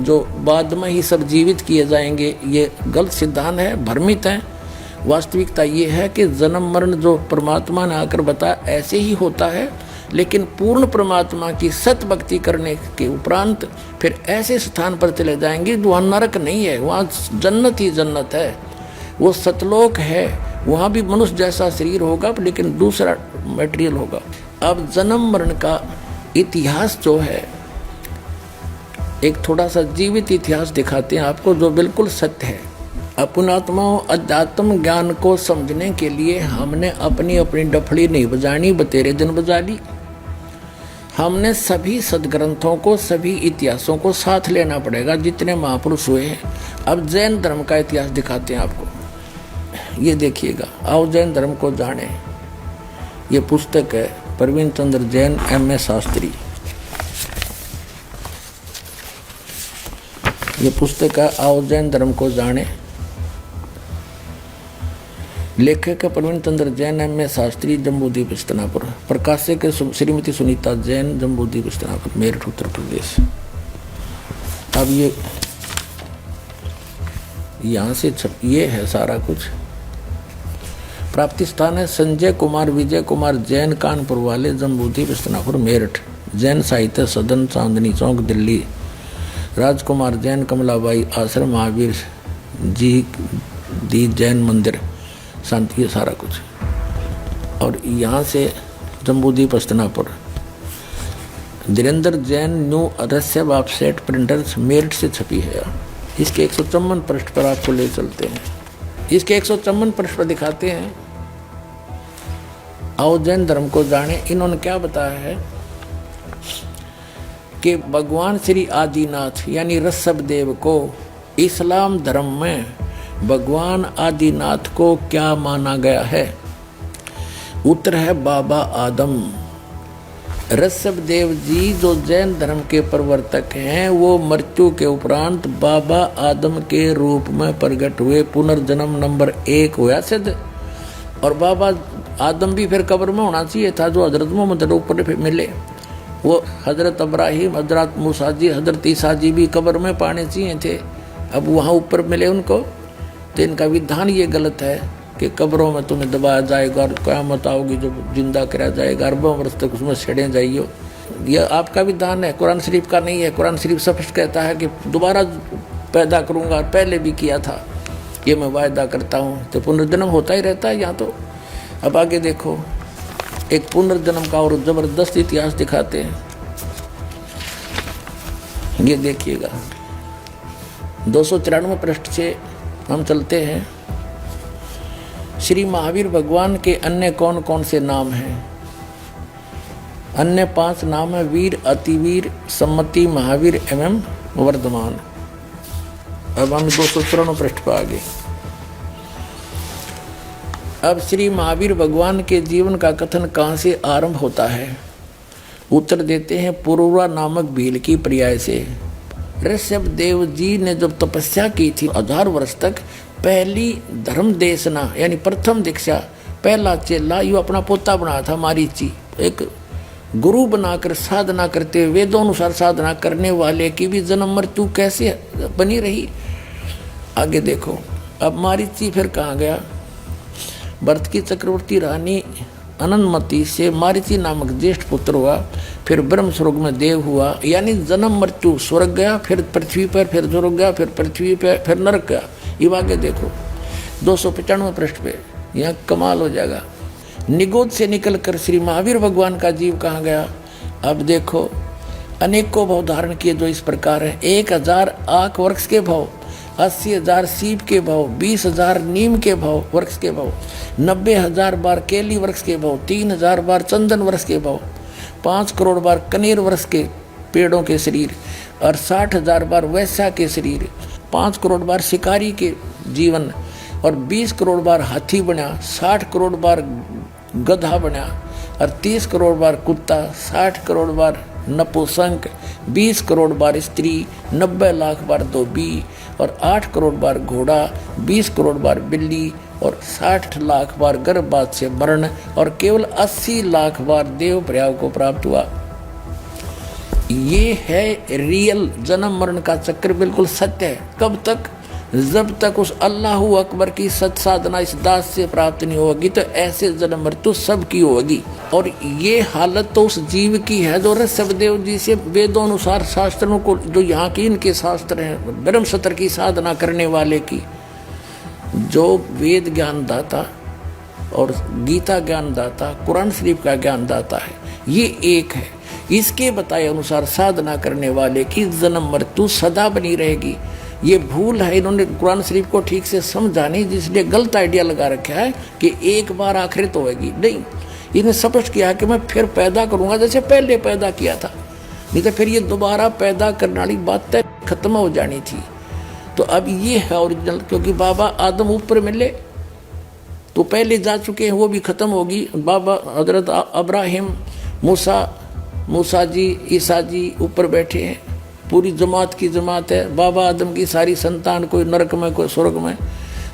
जो बाद में ही सब जीवित किए जाएंगे, ये गलत सिद्धांत है, भ्रमित है। वास्तविकता ये है कि जन्म मरण जो परमात्मा ने आकर बताया ऐसे ही होता है, लेकिन पूर्ण परमात्मा की सत भक्ति करने के उपरांत फिर ऐसे स्थान पर चले जाएंगे वहाँ नरक नहीं है, वहाँ जन्नत ही जन्नत है, वो सतलोक है। वहाँ भी मनुष्य जैसा शरीर होगा लेकिन दूसरा मटेरियल होगा। अब जन्म मरण का इतिहास जो है, एक थोड़ा सा जीवित इतिहास दिखाते हैं आपको जो बिल्कुल सत्य है। अपनात्माओं अध्यात्म ज्ञान को समझने के लिए हमने अपनी अपनी डफड़ी नहीं बजानी, बतेरे दिन बजा ली। हमने सभी सदग्रंथों को, सभी इतिहासों को साथ लेना पड़ेगा जितने महापुरुष हुए हैं। अब जैन धर्म का इतिहास दिखाते हैं आपको, ये देखिएगा। आओ जैन धर्म को जाने। ये पुस्तक है प्रवीण चंद्र जैन M.A. शास्त्री, ये पुस्तक है आओ जैन धर्म को जाने। लेखक प्रवीण चंद्र जैन M.A. शास्त्री, जम्बूद्वीप इस्तानापुर। प्रकाशक श्रीमती सुनीता जैन, जम्बूद्वीप इस्तानापुर, मेरठ उत्तर प्रदेश। अब ये यहाँ से ये है सारा कुछ। प्राप्ति स्थान है संजय कुमार विजय कुमार जैन, कानपुर वाले, जम्बूद्वीप इस्तानापुर, मेरठ। जैन साहित्य सदन, चांदनी चौक, दिल्ली। राजकुमार जैन, कमलाबाई आश्रम, महावीर जी दी जैन मंदिर, शांति, सारा कुछ। और यहाँ से जम्बूद्वीप इस्तानापुर। धीरेन्द्र जैन, न्यू रहस्य ऑफसेट प्रिंटर्स, मेरठ से छपी है। इसके 154 पृष्ठ पर आपको ले चलते हैं। इसके 154 पृष्ठ पर दिखाते हैं आओ जैन धर्म को जाने। इन्होंने क्या बताया है कि भगवान श्री आदिनाथ यानी ऋषभ देव को इस्लाम धर्म में भगवान आदिनाथ को क्या माना गया है? उत्तर है बाबा आदम। ऋषभ देव जी जो जैन धर्म के प्रवर्तक हैं, वो मृत्यु के उपरांत बाबा आदम के रूप में प्रकट हुए। पुनर्जन्म नंबर 1 हुआ सिद्ध। और बाबा आदम भी फिर कब्र में होना चाहिए था, जो हजरत मोहम्मद ऊपर फिर मिले। वो हजरत इब्राहिम, हजरत मूसा जी, हजरत ईसा जी भी कब्र में पाने चाहिए थे, अब वहाँ ऊपर मिले उनको। तो इनका विधान ये गलत है कि कब्रों में तुम्हें दबाया जाएगा और क़यामत आओगी जब जिंदा करा जाएगा, अरबों वर्ष तक उसमें सड़े जाइयो। यह आपका विधान है, कुरान शरीफ का नहीं है। कुरान शरीफ स्पष्ट कहता है कि दोबारा पैदा करूँगा, पहले भी किया था, ये मैं वायदा करता हूँ। तो पुनर्जन्म होता ही रहता है यहाँ तो। अब आगे देखो, एक पुनर्जन्म का और जबरदस्त इतिहास दिखाते हैं। ये देखिएगा 294 पृष्ठ से हम चलते हैं। श्री महावीर भगवान के अन्य कौन कौन से नाम हैं? अन्य 5 नाम है वीर, अतिवीर, सम्मति, महावीर एवं वर्धमान। अब हम 294 पृष्ठ पर आ गए। अब श्री महावीर भगवान के जीवन का कथन कहाँ से आरंभ होता है? उत्तर देते हैं पुरुरा नामक भील की पर्याय से। ऋषभ देव जी ने जब तपस्या की थी 1000 वर्ष तक, पहली धर्म देशना यानी प्रथम दीक्षा, पहला चेला यो अपना पोता बनाया था मारीची। एक गुरु बनाकर साधना करते हुए वेदों अनुसार साधना करने वाले की भी जन्म मृत्यु कैसे बनी रही? आगे देखो। अब मारीची फिर कहाँ गया? भरत की चक्रवर्ती रानी अनंतमती से मारीची नामक ज्येष्ठ पुत्र हुआ, फिर ब्रह्म स्वर्ग में देव हुआ, यानी जन्म मृत्यु स्वर्ग गया, फिर पृथ्वी पर, फिर स्वर्ग गया, फिर पृथ्वी पर, फिर नरक गया। ये आगे देखो 295 पृष्ठ पे, यहाँ कमाल हो जाएगा। निगोद से निकलकर श्री महावीर भगवान का जीव कहाँ गया? अब देखो अनेकों भाव धारण किए जो इस प्रकार है। 1000 आक वृक्ष के भाव, 80,000 सीप के भाव, 20,000 नीम के भाव वृक्ष के भाव, 90,000 बार केली वृक्ष के भाव, 3,000 बार चंदन वृक्ष के भाव, 5 करोड़ बार कनेर वृक्ष के पेड़ों के शरीर, और 60,000 बार वैश्या के शरीर, 5 करोड़ बार शिकारी के जीवन, और 20 करोड़ बार हाथी बना, 60 करोड़ बार गधा बना, और 30 करोड़ बार कुत्ता, 60 करोड़ बार नपुंसक, 20 करोड़ बार स्त्री, 90 लाख बार धोबी, और 8 करोड़ बार घोड़ा, 20 करोड़ बार बिल्ली, और 60 लाख बार गर्भपात से मरण, और केवल 80 लाख बार देव प्रयाग को प्राप्त हुआ। ये है रियल जन्म मरण का चक्र, बिल्कुल सत्य है। कब तक? जब तक उस अल्लाह अकबर की सत साधना इस दास से प्राप्त नहीं होगी तो ऐसे जन्म मृत्यु सबकी होगी। और ये हालत तो उस जीव की है जो ऋषभदेव जी से वेदों अनुसार शास्त्रों को, जो यहाँ की इनके शास्त्र हैं, ब्रह्मसत्र की साधना करने वाले की, जो वेद ज्ञान दाता और गीता ज्ञान दाता, कुरान शरीफ का ज्ञान दाता है, ये एक है। इसके बताए अनुसार साधना करने वाले की जन्म मृत्यु सदा बनी रहेगी। ये भूल है, इन्होंने कुरान शरीफ को ठीक से समझा नहीं, जिसलिए गलत आइडिया लगा रखा है कि एक बार आखिरत होगी। नहीं, इन्हें स्पष्ट किया कि मैं फिर पैदा करूंगा जैसे पहले पैदा किया था, नहीं तो फिर ये दोबारा पैदा करने वाली बात तय खत्म हो जानी थी। तो अब ये है ओरिजिनल, क्योंकि बाबा आदम ऊपर मिले तो पहले जा चुके हैं, वो भी खत्म होगी। बाबा हजरत अब्राहिम, मूसा जी, ईसा जी ऊपर बैठे हैं, पूरी जमात की जमात है। बाबा आदम की सारी संतान, कोई नरक में कोई स्वर्ग में।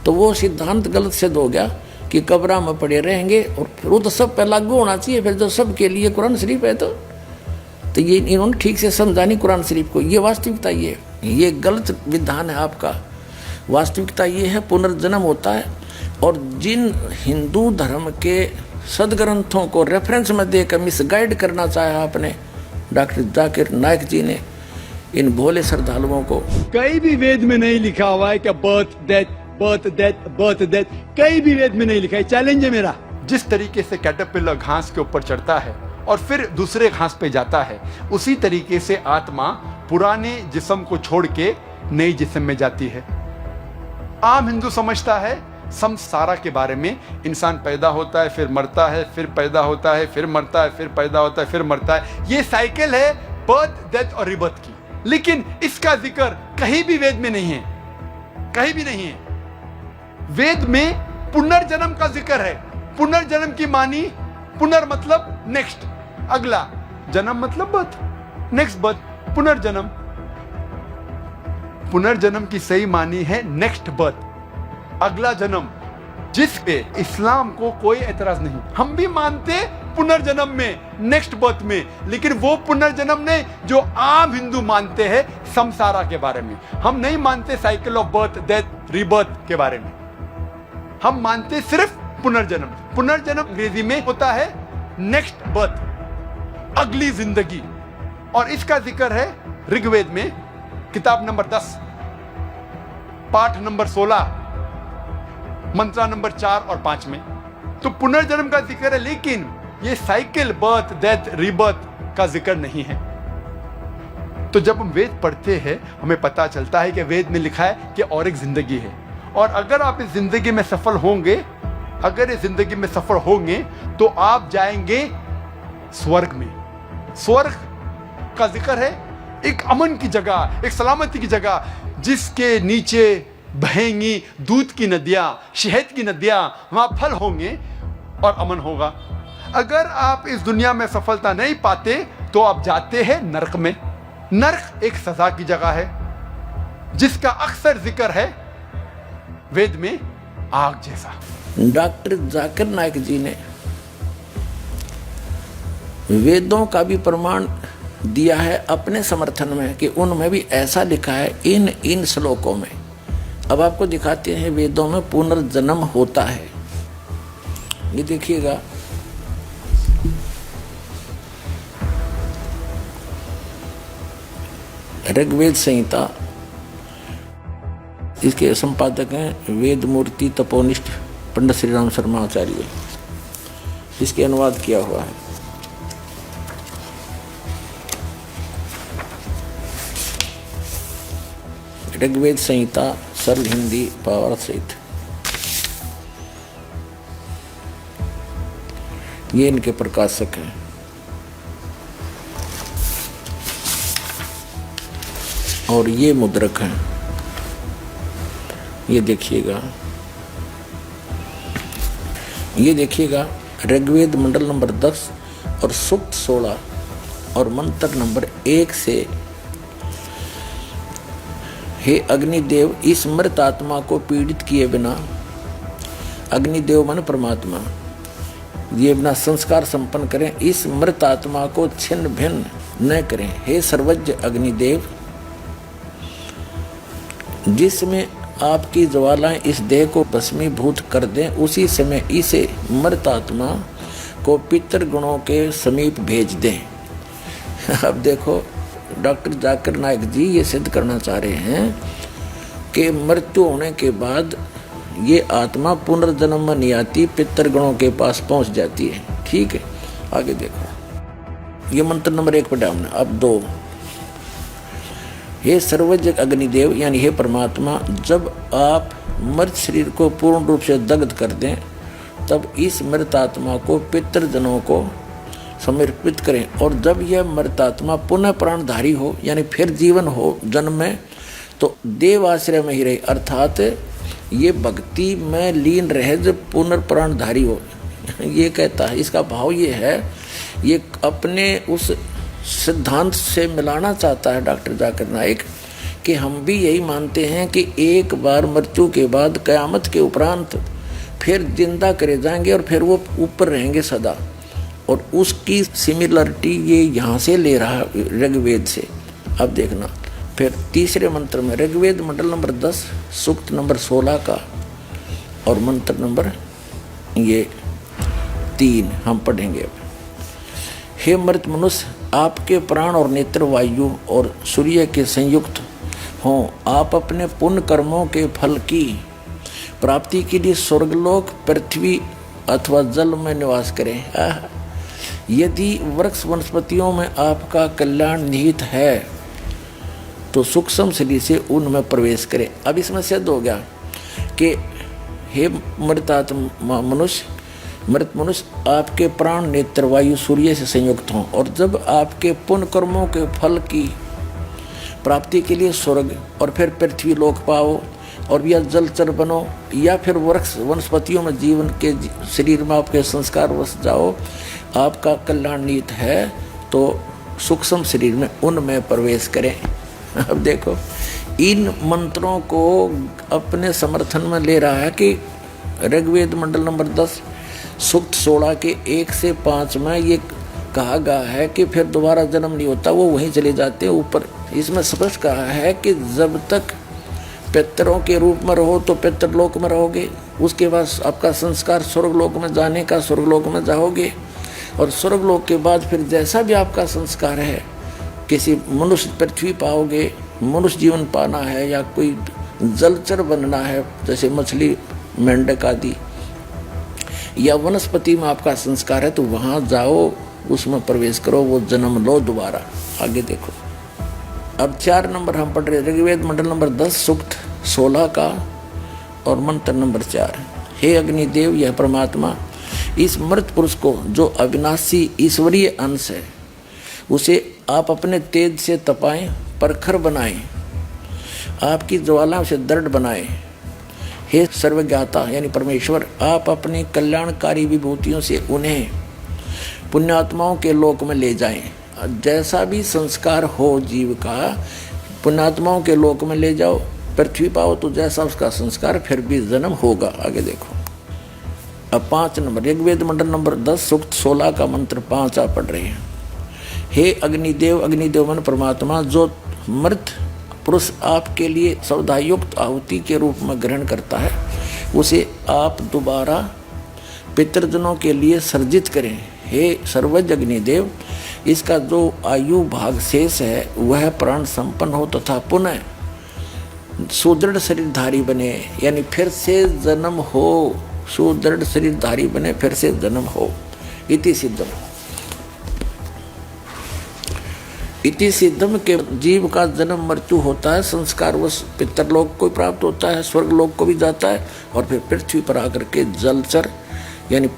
तो वो सिद्धांत गलत सिद्ध हो गया कि कब्र में पड़े रहेंगे, और फिर वो तो सब पे लागू होना चाहिए, फिर जो सब के लिए कुरान शरीफ है। तो ये इन्होंने ठीक से समझा नहीं कुरान शरीफ को। ये वास्तविकता ये गलत विधान है आपका। वास्तविकता ये है पुनर्जन्म होता है, और जिन हिंदू धर्म के सदग्रंथों को रेफरेंस में देकर मिसगाइड करना चाहा आपने डॉक्टर जाकिर नायक जी ने इन भोले श्रद्धालुओं को। कहीं भी वेद में नहीं लिखा हुआ है कि birth death birth death birth death, कहीं भी वेद में नहीं लिखा है। चैलेंज है मेरा। जिस तरीके से कैटरपिलर घास के ऊपर चढ़ता है और फिर दूसरे घास पे जाता है, उसी तरीके से आत्मा पुराने जिस्म को छोड़ के नई जिस्म में जाती है। आम हिंदू समझता है संसारा के बारे में, इंसान पैदा होता है, फिर मरता है, फिर पैदा होता है, फिर मरता है, फिर पैदा होता है, फिर मरता है। ये साइकिल है बर्थ डेथ और रिबर्थ की। लेकिन इसका जिक्र कहीं भी वेद में नहीं है, कहीं भी नहीं है। वेद में पुनर्जन्म का जिक्र है। पुनर्जन्म की मानी, पुनर् मतलब नेक्स्ट, अगला, जन्म मतलब बर्थ, नेक्स्ट बर्थ, पुनर्जन्म। पुनर्जन्म की सही मानी है नेक्स्ट बर्थ, अगला जन्म, जिस पे इस्लाम को कोई एतराज नहीं। हम भी मानते पुनर्जन्म में, नेक्स्ट बर्थ में, लेकिन वो पुनर्जन्म नहीं जो आम हिंदू मानते हैं संसारा के बारे में। हम नहीं मानते cycle of birth death rebirth के बारे में, हम मानते सिर्फ पुनर्जन्म। पुनर्जन्म अंग्रेजी में होता है नेक्स्ट बर्थ, अगली जिंदगी। और इसका जिक्र है ऋग्वेद में किताब नंबर 10 पाठ नंबर 16 मंत्रा नंबर 4 और 5 में। तो पुनर्जन्म का जिक्र है, लेकिन ये साइकिल बर्थ डेथ रीबर्थ का जिक्र नहीं है। तो जब हम वेद पढ़ते हैं हमें पता चलता है कि वेद में लिखा है कि और एक जिंदगी है, और अगर आप इस जिंदगी में सफल होंगे, अगर इस जिंदगी में सफल होंगे तो आप जाएंगे स्वर्ग में। स्वर्ग का जिक्र है एक अमन की जगह, एक सलामती की जगह, जिसके नीचे बहेंगी दूध की नदियां, शहद की नदियां, वहां फल होंगे और अमन होगा। अगर आप इस दुनिया में सफलता नहीं पाते तो आप जाते हैं नरक में। नरक एक सजा की जगह है जिसका अक्सर जिक्र है वेद में आग जैसा। डॉक्टर जाकिर नाइक जी ने वेदों का भी प्रमाण दिया है अपने समर्थन में कि उनमें भी ऐसा लिखा है इन श्लोकों में। अब आपको दिखाते हैं वेदों में पुनर्जन्म होता है। ये देखिएगा, ऋग्वेद संहिता, इसके संपादक हैं वेद मूर्ति तपोनिष्ठ पंडित श्री राम शर्मा आचार्य। इसके अनुवाद किया हुआ है। ऋग्वेद संहिता सरल हिंदी भावार्थ सहित, ये इनके प्रकाशक हैं। और ये मुद्रक हैं। ये देखिएगा, ये देखिएगा ऋग्वेद मंडल नंबर 10 और सूक्त 16 और मंत्र नंबर 1 से, हे अग्निदेव इस मृत आत्मा को पीड़ित किए बिना, अग्निदेव मन परमात्मा, ये बिना संस्कार संपन्न करें, इस मृत आत्मा को छिन्न भिन्न न करें। हे सर्वज्ञ अग्निदेव, जिसमें आपकी ज्वालाएं इस देह को भस्मीभूत कर दें, उसी समय इसे मृत आत्मा को पितृगणों के समीप भेज दें। अब देखो डॉक्टर जाकिर नाइक जी ये सिद्ध करना चाह रहे हैं कि मृत्यु होने के बाद ये आत्मा पुनर्जन्म में नहीं आती, पितृगणों के पास पहुंच जाती है। ठीक है, आगे देखो, ये मंत्र नंबर 1 पढ़ा हमने। अब 2, हे सर्वज्ञ अग्निदेव, यानी हे परमात्मा, जब आप मृत शरीर को पूर्ण रूप से दग्ध कर दें तब इस मृत आत्मा को पितृजनों को समर्पित करें, और जब यह मृत आत्मा पुनः प्राणधारी हो, यानी फिर जीवन हो जन्म में, तो देव आश्रय में ही रहे, अर्थात ये भक्ति में लीन रहे जब पुनर्प्राणधारी हो। ये कहता है, इसका भाव ये है, ये अपने उस सिद्धांत से मिलाना चाहता है डॉक्टर जाकिर नाइक कि हम भी यही मानते हैं कि एक बार मृत्यु के बाद कयामत के उपरांत फिर जिंदा करे जाएंगे और फिर वो ऊपर रहेंगे सदा। और उसकी सिमिलरिटी ये यहाँ से ले रहा है ऋग्वेद से। अब देखना फिर तीसरे मंत्र में, ऋग्वेद मंडल नंबर 10 सूक्त नंबर 16 का और मंत्र नंबर ये 3 हम पढ़ेंगे। अब हे मृत मनुष्य, आपके प्राण और नेत्र वायु और सूर्य के संयुक्त हों, आप अपने पुण्य कर्मों के फल की प्राप्ति के लिए स्वर्गलोक, पृथ्वी अथवा जल में निवास करें। यदि वृक्ष वनस्पतियों में आपका कल्याण निहित है तो सूक्ष्म शरीर से उनमें प्रवेश करें। अब इसमें सिद्ध हो गया कि हे मृत मनुष्य, आपके प्राण नेत्र वायु सूर्य से संयुक्त हों, और जब आपके पुण्य कर्मों के फल की प्राप्ति के लिए स्वर्ग और फिर पृथ्वी लोक पाओ, और या जलचर बनो, या फिर वृक्ष वनस्पतियों में जीवन के शरीर में आपके संस्कार बस जाओ, आपका कल्याण निहित है तो सूक्ष्म शरीर में उनमें प्रवेश करें। अब देखो इन मंत्रों को अपने समर्थन में ले रहा है कि ऋग्वेद मंडल नंबर 10 सूक्त 16 के 1 से 5 में ये कहा गया है कि फिर दोबारा जन्म नहीं होता, वो वहीं चले जाते हैं ऊपर। इसमें स्पष्ट कहा है कि जब तक पितरों के रूप में रहो तो पितरलोक में रहोगे, उसके बाद आपका संस्कार स्वर्गलोक में जाने का, स्वर्गलोक में जाओगे, और स्वर्गलोक के बाद फिर जैसा भी आपका संस्कार है, किसी मनुष्य पृथ्वी पाओगे, मनुष्य जीवन पाना है, या कोई जलचर बनना है जैसे मछली मेंढक आदि, या वनस्पति में आपका संस्कार है तो वहां जाओ, उसमें प्रवेश करो, वो जन्म लो दोबारा। आगे देखो, अब 4 नंबर हम पढ़ रहे ऋग्वेद मंडल नंबर 10 सूक्त 16 का और मंत्र नंबर 4। हे अग्निदेव, यह परमात्मा इस मृत पुरुष को जो अविनाशी ईश्वरीय अंश है उसे आप अपने तेज से तपाएं, प्रखर बनाएं, आपकी ज्वाला से दृढ़ बनाएं। हे सर्वज्ञाता यानी परमेश्वर, आप अपनी कल्याणकारी विभूतियों से उन्हें पुण्यात्माओं के लोक में ले जाएं। जैसा भी संस्कार हो जीव का, पुण्यात्माओं के लोक में ले जाओ। पृथ्वी पाओ तो जैसा उसका संस्कार फिर भी जन्म होगा। आगे देखो, अब 5 नंबर ऋग्वेद मंडल नंबर 10 सूक्त 16 का मंत्र 5 आप पढ़ रहे हैं। हे अग्निदेव, अग्निदेव मन परमात्मा, जो मृत पुरुष आपके लिए सौदायुक्त आहुति के रूप में ग्रहण करता है उसे आप दोबारा पितृजनों के लिए सर्जित करें। हे सर्वज्ञ अग्निदेव, इसका जो आयु भाग शेष है वह प्राण संपन्न हो तथा पुनः सुदृढ़ शरीरधारी बने, यानी फिर से जन्म हो, सुदृढ़ शरीरधारी बने, फिर से जन्म हो। इति सिद्धम, इति सिद्धम के जीव का जन्म मृत्यु होता है, संस्कार वश पितरलोक को प्राप्त होता है, स्वर्ग लोक को भी जाता है और फिर पृथ्वी पर आकर के जलचर यानी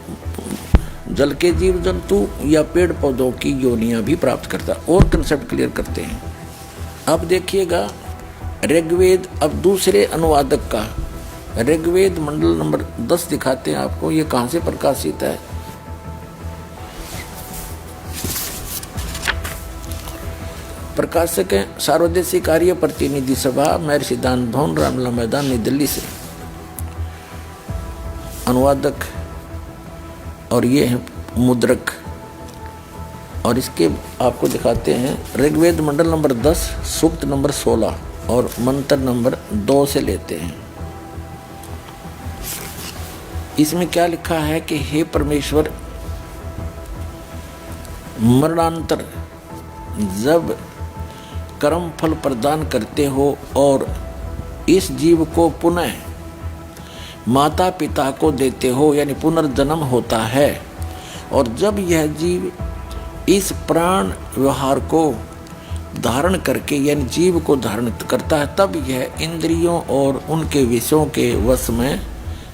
जल के जीव जंतु या पेड़ पौधों की योनियां भी प्राप्त करता है। और कंसेप्ट क्लियर करते हैं। अब देखिएगा ऋग्वेद, अब दूसरे अनुवादक का ऋग्वेद मंडल नंबर 10 दिखाते हैं आपको, ये कहाँ से प्रकाशित है। प्रकाशक है सार्वदेशिक कार्य प्रतिनिधि सभा, महर्षि दान भवन, रामलला मैदान, नई दिल्ली से अनुवादक, और ये है मुद्रक। और इसके आपको दिखाते हैं ऋग्वेद मंडल नंबर 10 सूक्त नंबर 16 और मंत्र नंबर 2 से लेते हैं। इसमें क्या लिखा है कि हे परमेश्वर, मरणांतर जब कर्म फल प्रदान करते हो और इस जीव को पुनः माता पिता को देते हो, यानी पुनर्जन्म होता है, और जब यह जीव इस प्राण व्यवहार को धारण करके यानी जीव को धारण करता है तब यह इंद्रियों और उनके विषयों के वश में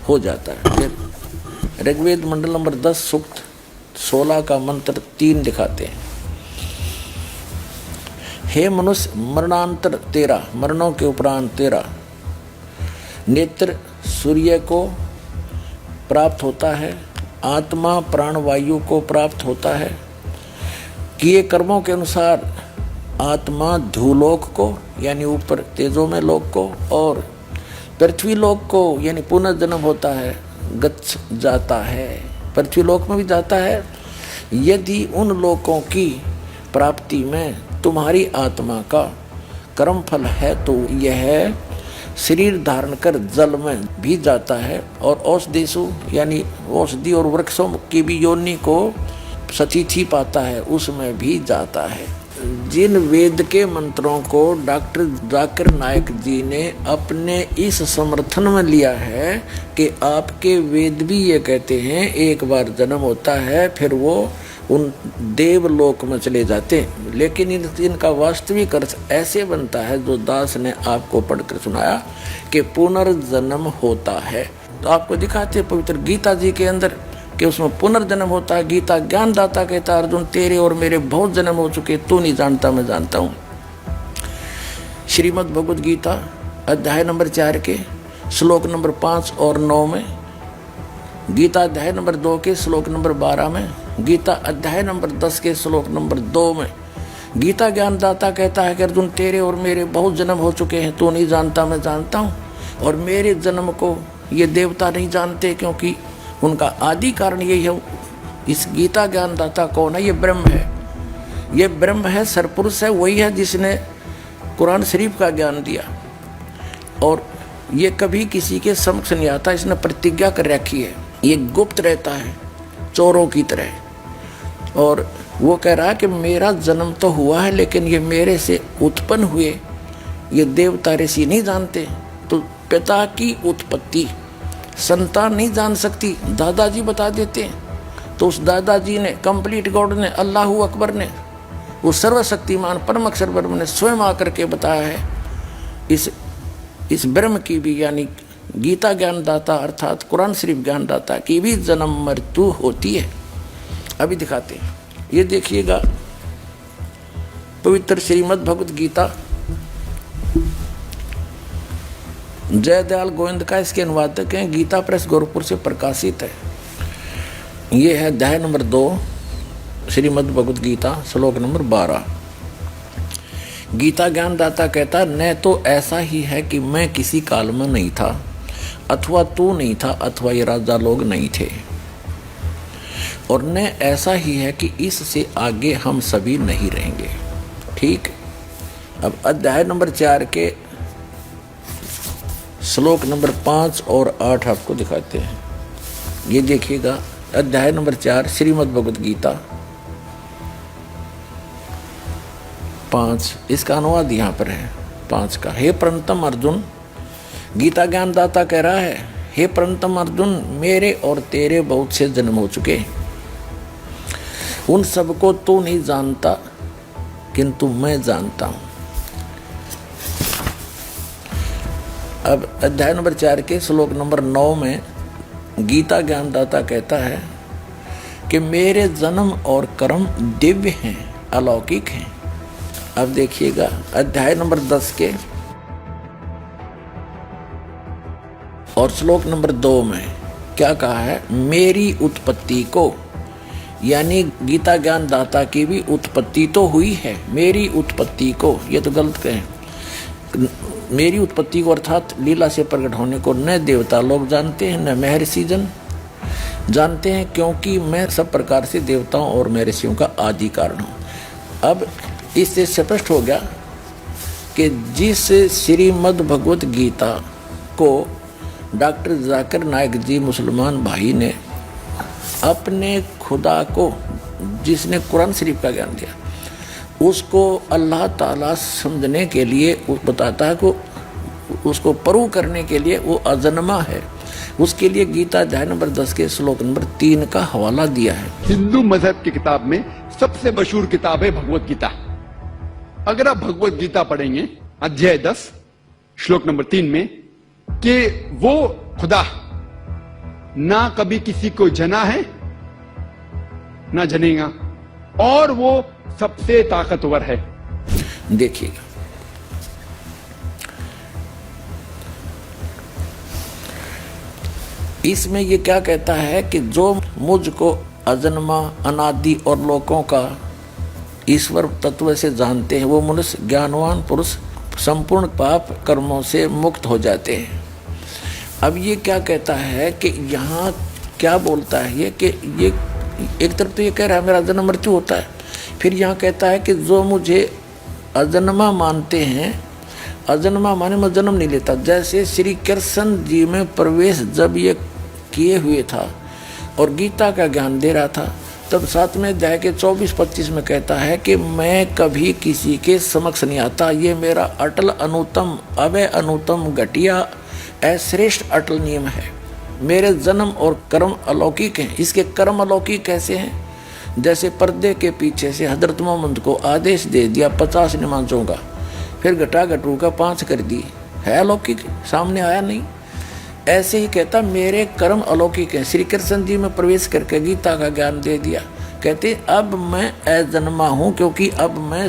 हो जाता है। फिर ऋग्वेद मंडल नंबर 10 सूक्त 16 का मंत्र 3 दिखाते हैं। हे मनुष्य, मरणांतर 13, मरणों के उपरांत 13 नेत्र सूर्य को प्राप्त होता है, आत्मा प्राणवायु को प्राप्त होता है, किए कर्मों के अनुसार आत्मा ध्रुलोक को यानी ऊपर तेजों में लोक को और पृथ्वी लोक को यानी पुनर्जन्म होता है, गच्छ जाता है, पृथ्वी लोक में भी जाता है। यदि उन लोकों की प्राप्ति में तुम्हारी आत्मा का कर्म फल है तो यह शरीर धारण कर जल में भी जाता है और औषधेषु यानी औषधि और वृक्षों की भी योनि को सतिथि पाता है, उसमें भी जाता है। जिन वेद के मंत्रों को डॉक्टर जाकिर नायक जी ने अपने इस समर्थन में लिया है कि आपके वेद भी ये कहते हैं एक बार जन्म होता है फिर वो उन देवलोक में चले जाते हैं, लेकिन इनका वास्तविक अर्थ ऐसे बनता है जो दास ने आपको पढ़कर सुनाया कि पुनर्जन्म होता है। तो आपको दिखाते हैं पवित्र गीता जी के अंदर कि उसमें पुनर्जन्म होता है। गीता ज्ञानदाता कहता है अर्जुन तेरे और मेरे बहुत जन्म हो चुके, तू नहीं जानता मैं जानता हूँ। श्रीमद् भगवद गीता अध्याय नंबर 4 के श्लोक नंबर 5 और 9 में, गीता अध्याय नंबर 2 के श्लोक नंबर 12 में, गीता अध्याय नंबर 10 के श्लोक नंबर 2 में गीता ज्ञानदाता कहता है कि अर्जुन तेरे और मेरे बहुत जन्म हो चुके हैं, तू नहीं जानता मैं जानता हूँ। और मेरे जन्म को ये देवता नहीं जानते क्योंकि उनका आदि कारण यही है। इस गीता ज्ञानदाता कौन है? ये ब्रह्म है, ये ब्रह्म है, सरपुरुष है, वही है जिसने कुरान शरीफ का ज्ञान दिया और ये कभी किसी के समक्ष नहीं आता, इसने प्रतिज्ञा कर रखी है, ये गुप्त रहता है चोरों की तरह। और वो कह रहा है कि मेरा जन्म तो हुआ है लेकिन ये मेरे से उत्पन्न हुए ये देवता ऋषि नहीं जानते। तो पिता की उत्पत्ति संतान नहीं जान सकती, दादाजी बता देते हैं। तो उस दादाजी ने, कंप्लीट गॉड ने, अल्लाह अकबर ने, वो सर्वशक्तिमान परम अक्षर ब्रह्म ने स्वयं आकर के बताया है इस ब्रह्म की भी, यानी गीता ज्ञानदाता अर्थात कुरान शरीफ ज्ञानदाता की भी जन्म मृत्यु होती है। अभी दिखाते हैं, ये देखिएगा पवित्र श्रीमद् भगवत गीता, जयदयाल गोविंद का इसके अनुवादक हैं, गीता प्रेस गोरखपुर से प्रकाशित है। ये है अध्याय नंबर 2 श्रीमद् भगवत गीता, श्लोक नंबर 12। गीता ज्ञानदाता कहता, न तो ऐसा ही है कि मैं किसी काल में नहीं था, अथवा तू नहीं था, अथवा ये राजा लोग नहीं थे, और न ऐसा ही है कि इससे आगे हम सभी नहीं रहेंगे। ठीक। अब अध्याय नंबर 4 के श्लोक नंबर 5 और 8 आपको दिखाते हैं। ये देखिएगा, अध्याय नंबर 4 श्रीमद् भगवत गीता 5, इसका अनुवाद यहाँ पर है 5 का। हे परंतम अर्जुन, गीता ज्ञानदाता कह रहा है, हे परंतम अर्जुन, मेरे और तेरे बहुत से जन्म हो चुके, उन सबको तू नहीं जानता, किंतु मैं जानता हूं। अब अध्याय नंबर 4 के श्लोक नंबर 9 में गीता ज्ञानदाता कहता है कि मेरे जन्म और कर्म दिव्य हैं, अलौकिक हैं। अब देखिएगा अध्याय नंबर 10 के और श्लोक नंबर 2 में क्या कहा है, मेरी उत्पत्ति को, यानी गीता ज्ञानदाता की भी उत्पत्ति तो हुई है, मेरी उत्पत्ति को, ये तो गलत कहें, मेरी उत्पत्ति को अर्थात लीला से प्रकट होने को न देवता लोग जानते हैं, न महर्षि जन जानते हैं, क्योंकि मैं सब प्रकार से देवताओं और महर्षियों का आदि कारण हूँ। अब इससे स्पष्ट हो गया कि जिस श्रीमद् भगवत गीता को डॉक्टर जाकिर नायक जी मुसलमान भाई ने अपने खुदा को, जिसने कुरान शरीफ का ज्ञान दिया, उसको अल्लाह ताला समझने के लिए बताता है को उसको परू करने के लिए वो अजन्मा है, उसके लिए गीता अध्याय नंबर 10 के श्लोक नंबर 3 का हवाला दिया है। हिंदू मजहब की किताब में सबसे मशहूर किताब है भगवत गीता। अगर आप भगवत गीता पढ़ेंगे अध्याय 10 श्लोक नंबर 3 में कि वो खुदा ना कभी किसी को जना है ना जनेगा, और वो सबसे ताकतवर है। देखिएगा इसमें ये क्या कहता है कि जो मुझको अजन्मा, अनादि और लोकों का ईश्वर तत्व से जानते हैं, वो मनुष्य ज्ञानवान पुरुष संपूर्ण पाप कर्मों से मुक्त हो जाते हैं। अब ये क्या कहता है कि यहाँ क्या बोलता है ये कि ये एक तरफ तो ये कह रहा है मेरा जन्म मृत्यु होता है, फिर यहाँ कहता है कि जो मुझे अजन्मा मानते हैं, अजन्मा माने मैं जन्म नहीं लेता। जैसे श्री कृष्ण जी में प्रवेश जब ये किए हुए था और गीता का ज्ञान दे रहा था, तब 7वें अध्याय के 24-25 में कहता है कि मैं कभी किसी के समक्ष नहीं आता, ये मेरा अटल अनुतम अवय अनुतम घटिया अश्रेष्ठ अटल नियम है। मेरे जन्म और कर्म अलौकिक हैं। इसके कर्म अलौकिक कैसे हैं? जैसे पर्दे के पीछे से हजरत मोहम्मद को आदेश दे दिया 50 नमाजों का, फिर घटा घटू का 5 कर दी, है अलौकिक, सामने आया नहीं। ऐसे ही कहता मेरे कर्म अलौकिक हैं। श्री कृष्ण जी में प्रवेश करके गीता का ज्ञान दे दिया, कहते अब मैं अजन्मा हूँ, क्योंकि अब मैं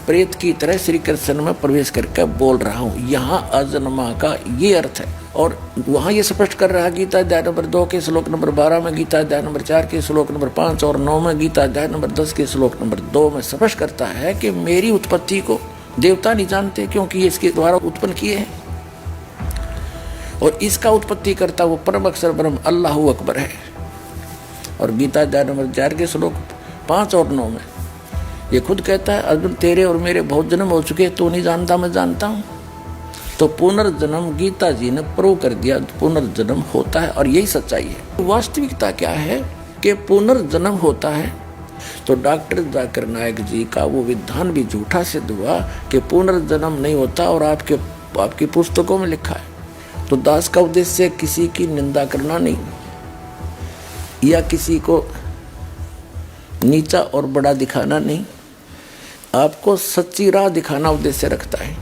प्रेत की तरह श्री कृष्ण में प्रवेश करके बोल रहा हूँ। यहाँ अजन्मा का ये अर्थ है। और वहाँ ये स्पष्ट कर रहा है गीता अध्याय नंबर 2 के श्लोक नंबर 12 में, गीता अध्याय नंबर 4 के श्लोक नंबर 5 और 9 में, गीता अध्याय नंबर 10 के श्लोक नंबर 2 में स्पष्ट करता है कि मेरी उत्पत्ति को देवता नहीं जानते, क्योंकि ये इसके द्वारा उत्पन्न किए हैं, और इसका उत्पत्ति करता वो परम अक्षर ब्रह्म अल्लाह अकबर है। और गीता अध्याय नंबर 4 के श्लोक 5 और 9 में ये खुद कहता है अर्जुन तेरे और मेरे बहुत जन्म हो चुके, तू नहीं जानता मैं जानता हूँ। तो पुनर्जन्म गीता जी ने प्रूव कर दिया, पुनर्जन्म होता है, और यही सच्चाई है। वास्तविकता क्या है कि पुनर्जन्म होता है। तो डॉक्टर जाकिर नायक जी का वो विधान भी झूठा सिद्ध हुआ कि पुनर्जन्म नहीं होता, और आपकी पुस्तकों में लिखा है। तो दास का उद्देश्य किसी की निंदा करना नहीं या किसी को नीचा और बड़ा दिखाना नहीं, आपको सच्ची राह दिखाना उद्देश्य रखता है।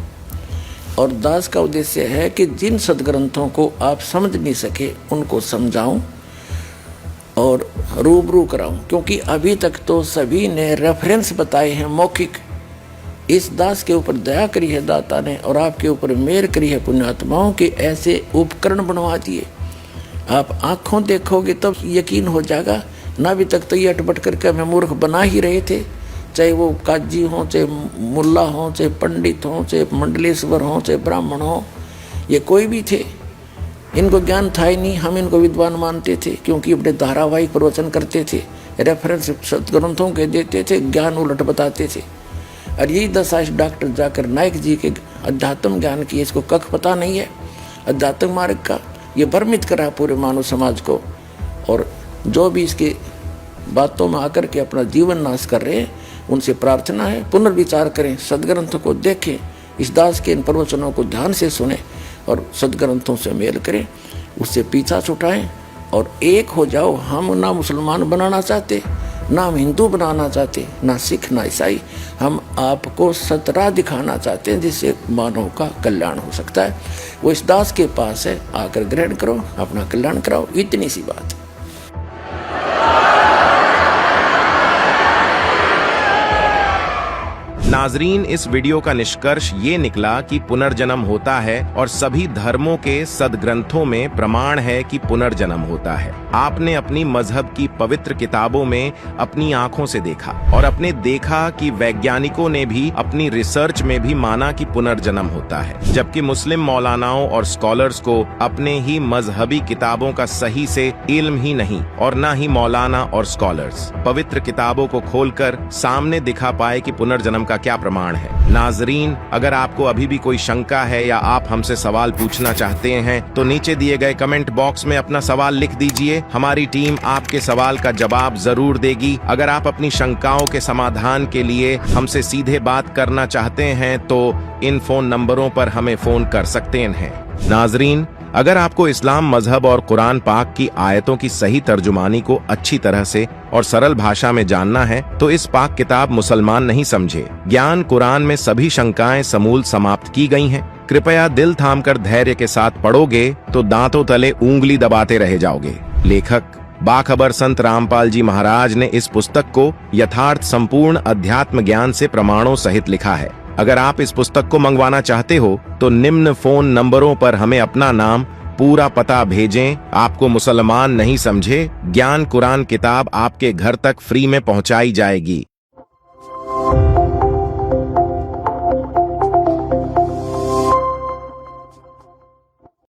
और दास का उद्देश्य है कि जिन सदग्रंथों को आप समझ नहीं सके उनको समझाऊं और रूबरू कराऊं, क्योंकि अभी तक तो सभी ने रेफरेंस बताए हैं मौखिक। इस दास के ऊपर दया करी है दाता ने और आपके ऊपर मेहर करी है पुण्यात्माओं के, ऐसे उपकरण बनवा दिए। आप आंखों देखोगे तब यकीन हो जाएगा, ना अभी तक तो ये अटपट करके हमें मूर्ख बना ही रहे थे, चाहे वो काजी हों, चाहे मुल्ला हों, चाहे पंडित हों, चाहे मंडलेश्वर हों, चाहे ब्राह्मण हों, ये कोई भी थे, इनको ज्ञान था ही नहीं। हम इनको विद्वान मानते थे क्योंकि अपने धारावाहिक प्रवचन करते थे, रेफरेंस सदग्रंथों के देते थे, ज्ञान उलट बताते थे। और यही दशा इस डॉक्टर जाकिर नाइक जी के अध्यात्म ज्ञान की, इसको कख पता नहीं है अध्यात्म मार्ग का, ये भ्रमित करा पूरे मानव समाज को। और जो भी इसके बातों में आकर के अपना जीवन नाश कर रहे हैं, उनसे प्रार्थना है पुनर्विचार करें, सदग्रंथों को देखें, इस दास के इन प्रवचनों को ध्यान से सुने और सदग्रंथों से मेल करें, उससे पीछा छुटाएं और एक हो जाओ। हम ना मुसलमान बनाना चाहते, ना हम हिंदू बनाना चाहते, ना सिख ना ईसाई, हम आपको सतराह दिखाना चाहते हैं जिससे मानव का कल्याण हो सकता है। वो इस दास के पास है, आकर ग्रहण करो, अपना कल्याण कराओ, इतनी सी बात है। नाजरीन, इस वीडियो का निष्कर्ष ये निकला कि पुनर्जन्म होता है और सभी धर्मों के सदग्रंथों में प्रमाण है कि पुनर्जन्म होता है। आपने अपनी मजहब की पवित्र किताबों में अपनी आंखों से देखा और अपने देखा कि वैज्ञानिकों ने भी अपनी रिसर्च में भी माना कि पुनर्जन्म होता है, जबकि मुस्लिम मौलानाओं और स्कॉलर्स को अपने ही मजहबी किताबों का सही से इल्म ही नहीं और न ही मौलाना और स्कॉलर्स पवित्र किताबों को खोलकर सामने दिखा पाए कि पुनर्जन्म का क्या प्रमाण है। नाजरीन, अगर आपको अभी भी कोई शंका है या आप हमसे सवाल पूछना चाहते हैं तो नीचे दिए गए कमेंट बॉक्स में अपना सवाल लिख दीजिए, हमारी टीम आपके सवाल का जवाब जरूर देगी। अगर आप अपनी शंकाओं के समाधान के लिए हमसे सीधे बात करना चाहते हैं तो इन फोन नंबरों पर हमें फोन कर सकते हैं। नाजरीन, अगर आपको इस्लाम मजहब और कुरान पाक की आयतों की सही तर्जुमानी को अच्छी तरह से और सरल भाषा में जानना है तो इस पाक किताब मुसलमान नहीं समझे ज्ञान कुरान में सभी शंकाएं समूल समाप्त की गई हैं। कृपया दिल थामकर धैर्य के साथ पढ़ोगे तो दांतों तले उंगली दबाते रह जाओगे। लेखक बाखबर संत रामपाल जी महाराज ने इस पुस्तक को यथार्थ संपूर्ण अध्यात्म ज्ञान से प्रमाणों सहित लिखा है। अगर आप इस पुस्तक को मंगवाना चाहते हो तो निम्न फोन नंबरों पर हमें अपना नाम, पूरा पता भेजें। आपको मुसलमान नहीं समझे ज्ञान कुरान किताब आपके घर तक फ्री में पहुंचाई जाएगी।